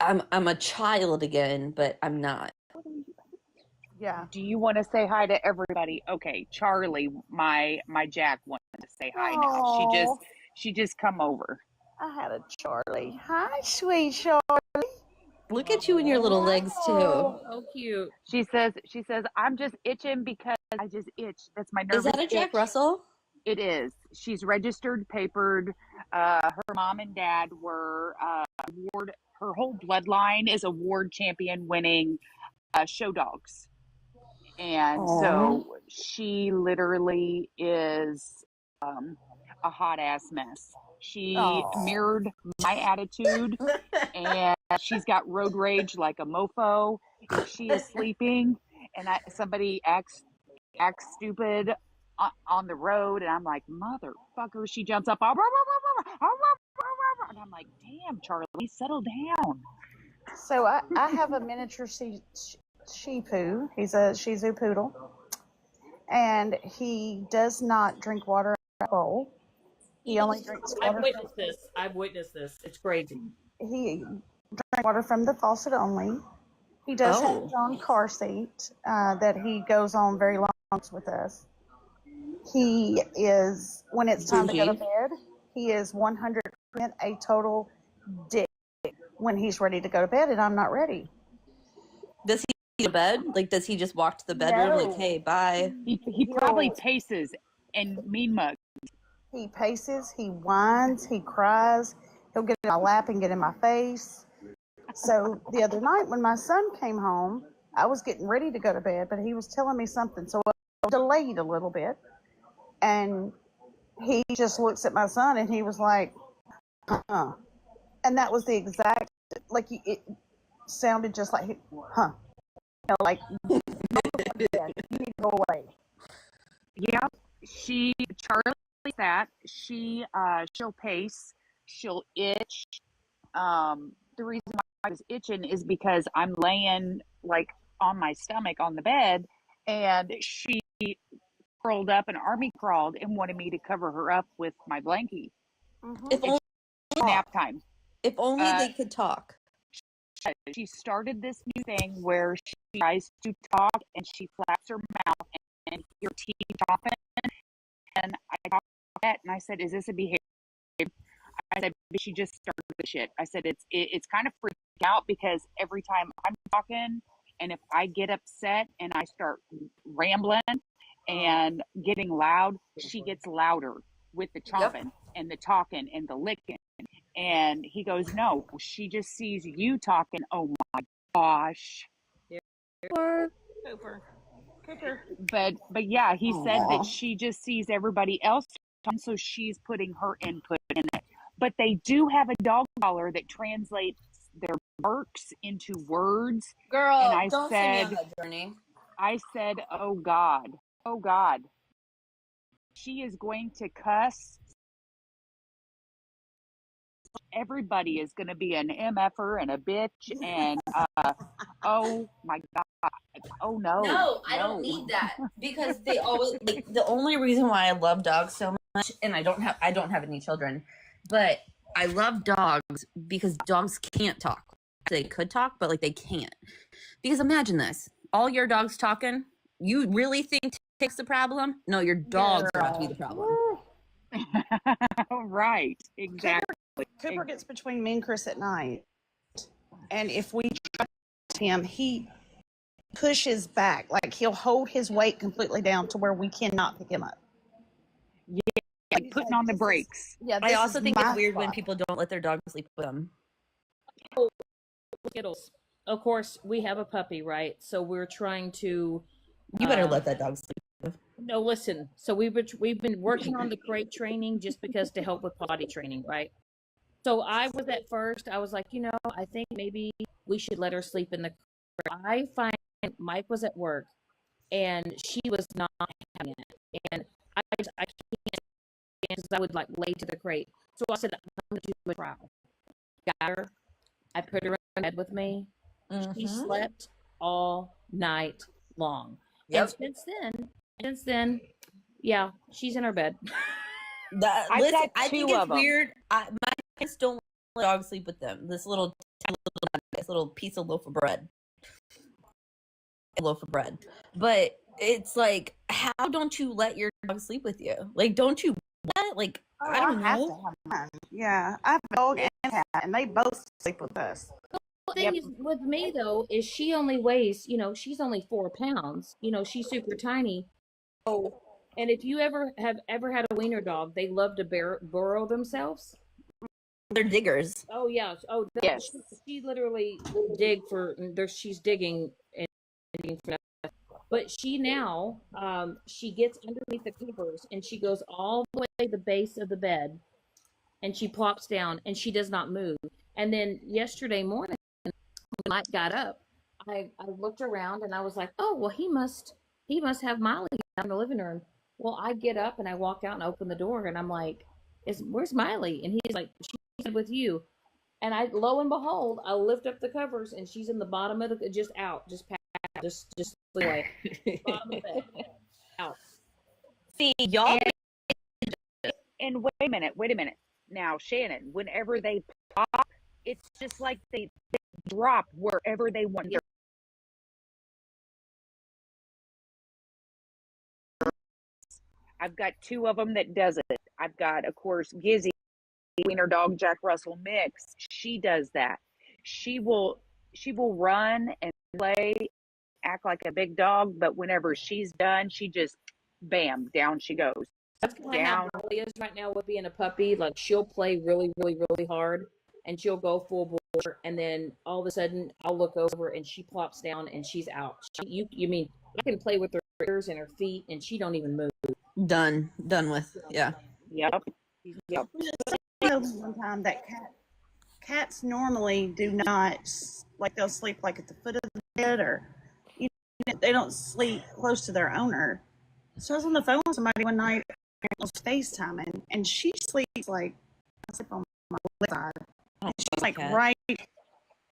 I'm a child again, but I'm not. yeah. Do you want to say hi to everybody? Okay, Charlie, my Jack wanted to say hi now. Aw. She just come over. I had a Charlie. Hi, sweet Charlie. Look at you and your little legs too. So cute. She says I'm just itching because I just itch. That's my Is nervous that a Jack itch. Russell? It is. She's registered, papered. Her mom and dad were award. Her whole bloodline is award champion winning show dogs. And so she literally is a hot ass mess. She mirrored my attitude, and she's got road rage like a mofo. If she is sleeping and somebody acts stupid on the road, and I'm like, motherfucker, she jumps up, and I'm like, damn, Charlie, settle down. So I have a miniature Shih Tzu. He's a Shih Tzu poodle, and he does not drink water out of a bowl. He only drinks water. I've witnessed this. It's crazy. He drinks water from the faucet only. He does have his own car seat that he goes on very long with us. He is, when it's time to go to bed, he is 100% a total dick when he's ready to go to bed, and I'm not ready. Does he go to bed? Like, does he just walk to the bedroom like, hey, bye? He probably paces and mean mugs. He paces, he whines, he cries. He'll get in my lap and get in my face. So the other night when my son came home, I was getting ready to go to bed, but he was telling me something, so I delayed a little bit. And he just looks at my son and he was like, huh. And that was the exact, like, it sounded just like, huh. You know, like, you need to go away. Yeah, Charlie that. She'll pace, she'll itch. The reason why I was itching is because I'm laying like on my stomach on the bed, and she curled up and army crawled and wanted me to cover her up with my blankie. If only Nap time. If only they could talk. She started this new thing where she tries to talk and she flaps her mouth and your teeth chopping. And I talked about that and I said, "Is this a behavior?" I said, "She just started the shit." I said, "It's kind of freaking out because every time I'm talking, and if I get upset and I start rambling and getting loud, she gets louder with the chomping and the talking and the licking." And he goes, "No, she just sees you talking." Oh my gosh. Cooper. But yeah, he said that she just sees everybody else talking, so she's putting her input in it. But they do have a dog collar that translates their barks into words. Girl, and I don't send me on that journey. I said, oh God, she is going to cuss. Everybody is going to be an MFer and a bitch and oh my God. Oh no. No, I don't need that because they always like the only reason why I love dogs so much, and I don't have any children, but I love dogs because dogs can't talk. They could talk, but like they can't. Because imagine this: all your dogs talking. You really think fix the problem. No, your dog's about to be the problem. Right, exactly. Cooper gets between me and Chris at night, and if we try him, he pushes back. Like he'll hold his weight completely down to where we cannot pick him up. Like putting on the brakes. Yeah, I also think it's weird when spot. people don't let their dog sleep with them. Skittles. Of course, we have a puppy, right? So we're trying to. You better let that dog sleep. No, listen. So we've been working on the crate training just because to help with potty training, right? So I was at first, I was like, I think maybe we should let her sleep in the crate. I find Mike was at work and she was not having it, and I can't because I would like lay to the crate. So I said, I'm gonna do a trial. Got her. I put her in bed with me. She slept all night long. Yep. And since then, yeah, she's in her bed. Listen, I think two it's of 'em. weird. My kids don't let dogs sleep with them. This little piece of loaf of bread. But it's like, how don't you let your dog sleep with you? Like, don't you what? Like, I don't have know. to have mine. Yeah, I have a dog and a cat, and they both sleep with us. The thing is with me though is she only weighs, she's only 4 pounds. She's super tiny. Oh, and if you ever had a wiener dog, they love to burrow themselves. They're diggers. Oh yeah. Oh Yes. She literally will dig for. She's digging and digging for that. But she now, she gets underneath the covers and she goes all the way to the base of the bed, and she plops down and she does not move. And then yesterday morning, when Mike got up, I looked around and I was like, oh well, he must have Miley down in the living room. Well, I get up and I walk out and open the door and I'm like, where's Miley? And he's like, she's with you. And lo and behold, I lift up the covers and she's in the bottom of the, just away. Bottom of the bed. Out. See, y'all. And wait a minute. Now, Shannon, whenever they pop, it's just like they drop wherever they want. I've got 2 of them that does it. I've got, of course, Gizzy, wiener dog Jack Russell mix. She does that. She will run and play, act like a big dog, but whenever she's done, she just bam, down she goes. That's kind of how Molly is right now with being a puppy. Like she'll play really, really, really hard, and she'll go full bore, and then all of a sudden I'll look over and she plops down and she's out. You mean I can play with her ears and her feet, and she don't even move. Done with. Yeah. Yep. One time that cats normally do not, like they'll sleep like at the foot of the bed, or they don't sleep close to their owner. So I was on the phone with somebody one night, I was FaceTiming, and she sleeps like, I sleep on my left side. And she's like right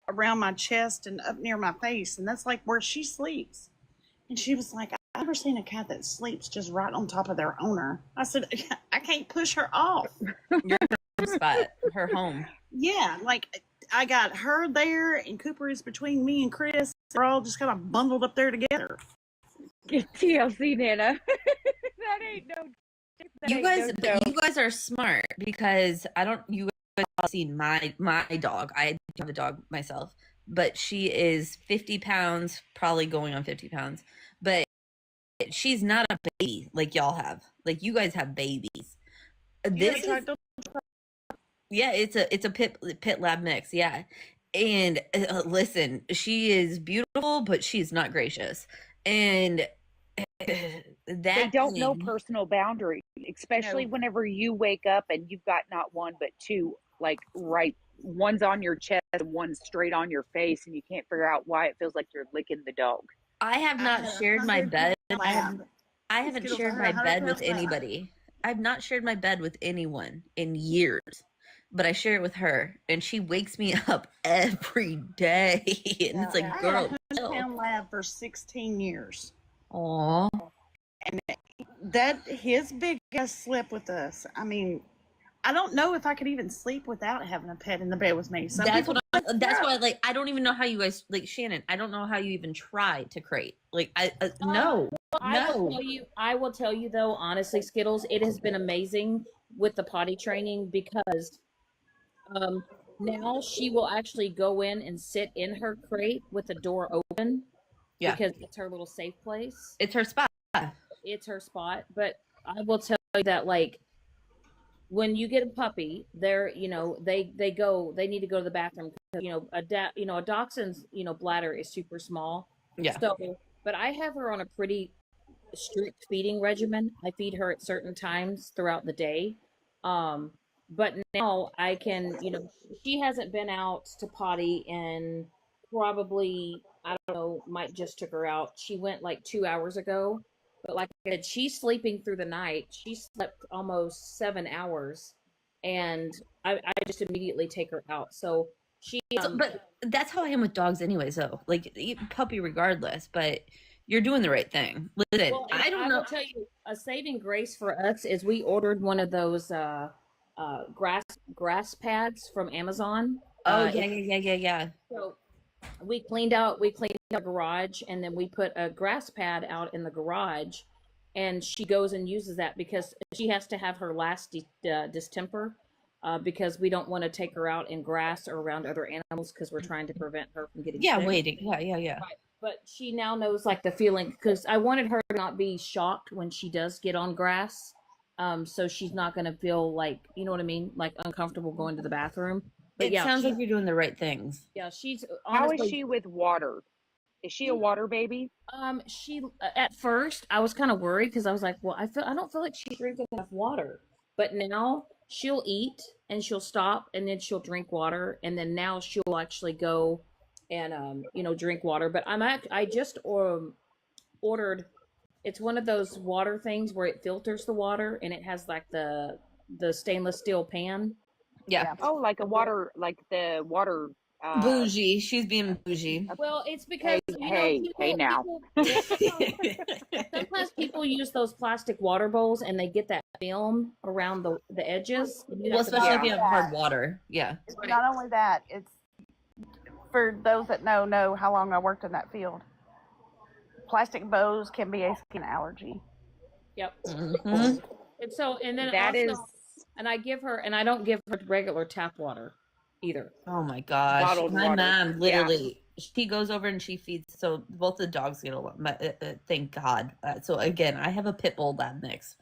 around my chest and up near my face, and that's like where she sleeps. And she was like, I've never seen a cat that sleeps just right on top of their owner. I said, I can't push her off. Your spot, her home. Yeah, like I got her there, and Cooper is between me and Chris. We're all just kind of bundled up there together. TLC, Nana. That ain't no. You guys are smart, because you guys have seen my dog. I have a dog myself, but she is 50 pounds, probably going on 50 pounds. But she's not a baby like y'all have. Like you guys have babies. It's a pit lab mix. Yeah, and listen, she is beautiful, but she's not gracious, and they don't know personal boundaries, especially whenever you wake up and you've got not one but 2, like one's on your chest and one's straight on your face, and you can't figure out why it feels like you're licking the dog. I have not shared my bed. I haven't shared my bed with anybody. I've not shared my bed with anyone in years, but I share it with her, and she wakes me up every day. And it's like, girl, I had a 100-pound lab for 16 years. Aww. And his big ass slept with us. I mean, I don't know if I could even sleep without having a pet in the bed with me. That's why, like, I don't even know how you guys, like, Shannon, I don't know how you even try to crate. Like, no. No. I will tell you though, honestly, Skittles, it has been amazing with the potty training because um now she will actually go in and sit in her crate with the door open Yeah. because it's her little safe place. It's her spot. It's her spot. But I will tell you that like when you get a puppy, they're they need to go to the bathroom because a dachshund's bladder is super small. Yeah. So, but I have her on a pretty strict feeding regimen. I feed her at certain times throughout the day. Um, but now I can, she hasn't been out to potty in probably, I don't know, might just took her out. She went like 2 hours ago. But like I said, she's sleeping through the night. She slept almost 7 hours. And I just immediately take her out. So she, But that's how I am with dogs anyways, though. Like, puppy regardless, but you're doing the right thing. Listen, well, I don't know. will tell you, a saving grace for us is we ordered one of those grass pads from Amazon. Oh, yeah. So we cleaned out the garage, and then we put a grass pad out in the garage, and she goes and uses that because she has to have her last distemper. Because we don't want to take her out in grass or around other animals because we're trying to prevent her from getting sick. Waiting. Yeah. Right. But she now knows like the feeling because I wanted her to not be shocked when she does get on grass. So she's not going to feel like, you know what I mean? Like uncomfortable going to the bathroom. But It sounds like you're doing the right things. Yeah, she's honestly, how is she with water? Is she a water baby? She at first I was kind of worried because I was like, well, I don't feel like she's drinking enough water. But now she'll eat and she'll stop and then she'll drink water and then now she'll actually go and drink water. But I just ordered. It's one of those water things where it filters the water and it has like the stainless steel pan. Yeah. Oh, like the water. Bougie. She's being bougie. Well, it's because now. Sometimes people use those plastic water bowls and they get that film around the edges. Well, especially if you have hard water. Yeah. Right. Not only that, it's for those that know how long I worked in that field. Plastic bows can be a skin allergy. Yep. Mm-hmm. And then I don't give her regular tap water either. Oh my gosh. Bottled my water. mom literally, she goes over and she feeds, so both the dogs get along. Thank God. So again, I have a pit bull lab mix.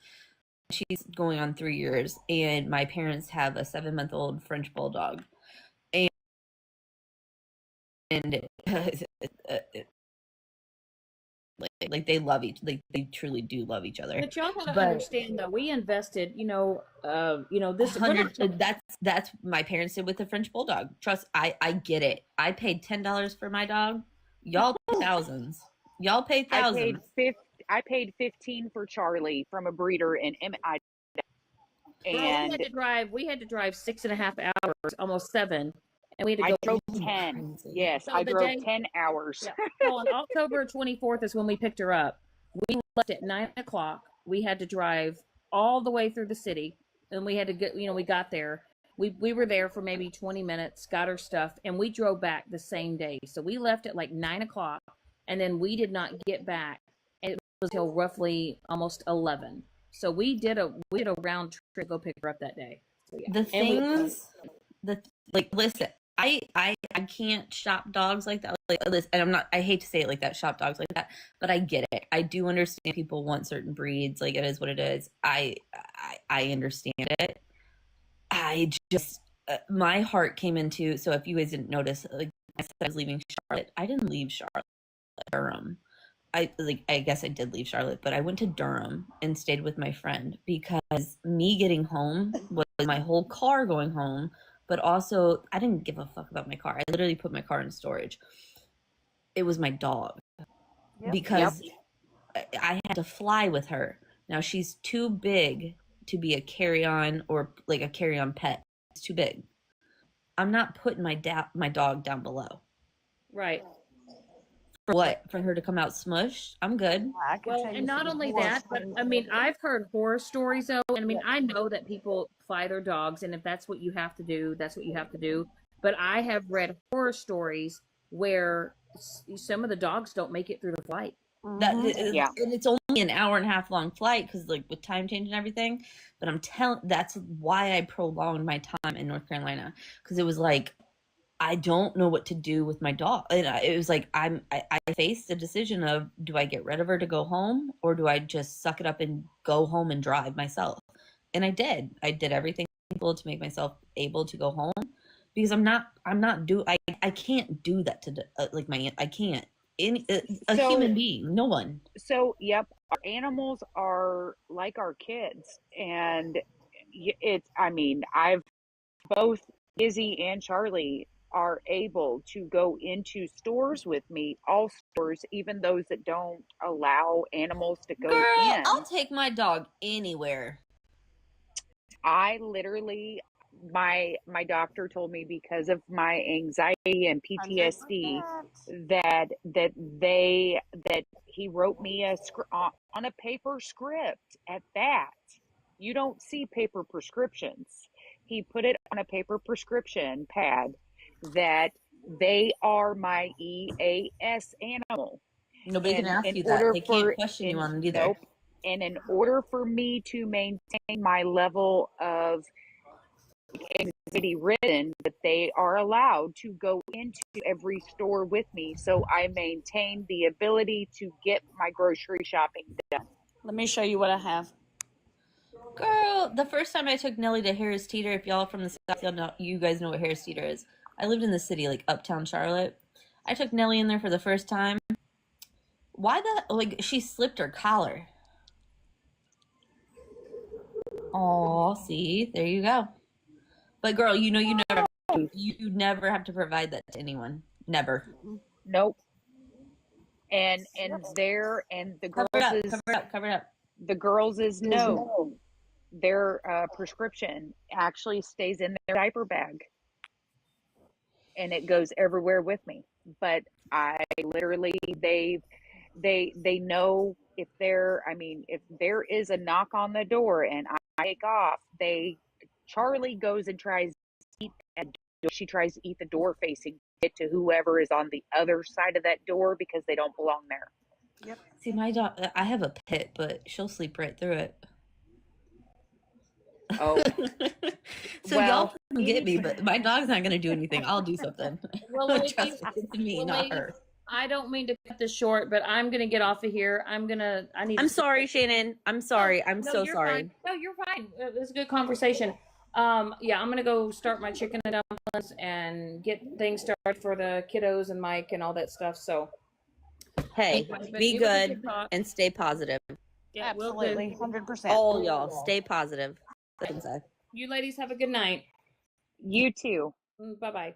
She's going on 3 years, and my parents have a 7-month-old French bulldog. And like they love they truly do love each other. But y'all gotta understand though, we invested, this 100. That's my parents did with the French bulldog. Trust, I get it. I paid $10 for my dog. Y'all pay thousands. Y'all pay thousands. I paid 15 for Charlie from a breeder in MI. And we had to drive 6.5 hours, almost 7. And we had to I drove 10. Yes, so I drove 10 hours. Yeah. So on October 24th is when we picked her up. We left at 9 o'clock. We had to drive all the way through the city. And we had to get, we got there. We were there for maybe 20 minutes, got her stuff, and we drove back the same day. So we left at like 9 o'clock, and then we did not get back until roughly almost 11. So we did a round trip to go pick her up that day. So, yeah. The things, listen, I can't shop dogs like that. Like, listen, and I hate to say it like that, shop dogs like that, but I get it. I do understand people want certain breeds. Like, it is what it is. I understand it. I just, my heart came into, so if you guys didn't notice, like I said, I was leaving Charlotte. I didn't leave Charlotte, Durham. I guess I did leave Charlotte, but I went to Durham and stayed with my friend because me getting home was my whole car going home, but also I didn't give a fuck about my car. I literally put my car in storage. It was my dog because I had to fly with her. Now she's too big to be a carry-on or like a carry-on pet. It's too big. I'm not putting my dog down below. Right. For what? For her to come out smushed? I'm good. Well, and not only that, but I mean, I've heard horror stories though. And I mean, I know that people fly their dogs, and if that's what you have to do, that's what you have to do. But I have read horror stories where some of the dogs don't make it through the flight. That Mhm. Yeah. and it's only an hour and a half long flight because like with time change and everything. But I'm telling, that's why I prolonged my time in North Carolina, because it was like I don't know what to do with my dog. And it was like I faced the decision of, do I get rid of her to go home, or do I just suck it up and go home and drive myself? And I did. I did everything possible to make myself able to go home, because I can't do that to like my I can't any a human So, being, no one. yep, our animals are like our kids. And I mean, both Izzy and Charlie are able to go into stores with me, all stores, even those that don't allow animals to go Girl, I'll in. take my dog anywhere. I literally, my doctor told me, because of my anxiety and PTSD, 100%. that he wrote me on a paper script at that. You don't see paper prescriptions. He put it on a paper prescription pad that they are my EAS animal. Nobody can And ask you that. They can't question you on it either. nope. And in order for me to maintain my level of anxiety ridden, that they are allowed to go into every store with me, so I maintain the ability to get my grocery shopping done. Let me show you what I have. Girl, the first time I took Nelly to Harris Teeter, if y'all from the South, you guys know what Harris Teeter is. I lived in the city, like uptown Charlotte. I took Nelly in there for the first time. She slipped her collar. Oh, see, there you go. But girl, you never have to provide that to anyone. Never. Nope. And the Cover it girls up, is cover it up, cover it up. the girls is no. Their prescription actually stays in their diaper bag, and it goes everywhere with me. But I literally, they know, if there is a knock on the door and I take off, Charlie goes and tries to eat that door. She tries to eat the door facing, get to whoever is on the other side of that door, because they don't belong there. Yep. See, my dog, I have a pit, but she'll sleep right through it. Oh, So well, y'all can get me, but my dog's not gonna do anything. I'll do something. Well, Trust ladies, me, it's me, not her. I don't mean to cut this short, but I'm gonna get off of here. I need. I'm sorry, Shannon. I'm sorry. I'm so you're sorry. fine. No, you're fine. It was a good conversation. Yeah, I'm gonna go start my chicken and dumplings and get things started for the kiddos and Mike and all that stuff. So, Hey, But be it was a good talk. and stay positive. Yeah, will do. Absolutely. 100%. All y'all, stay positive. You ladies have a good night. you too. Bye bye.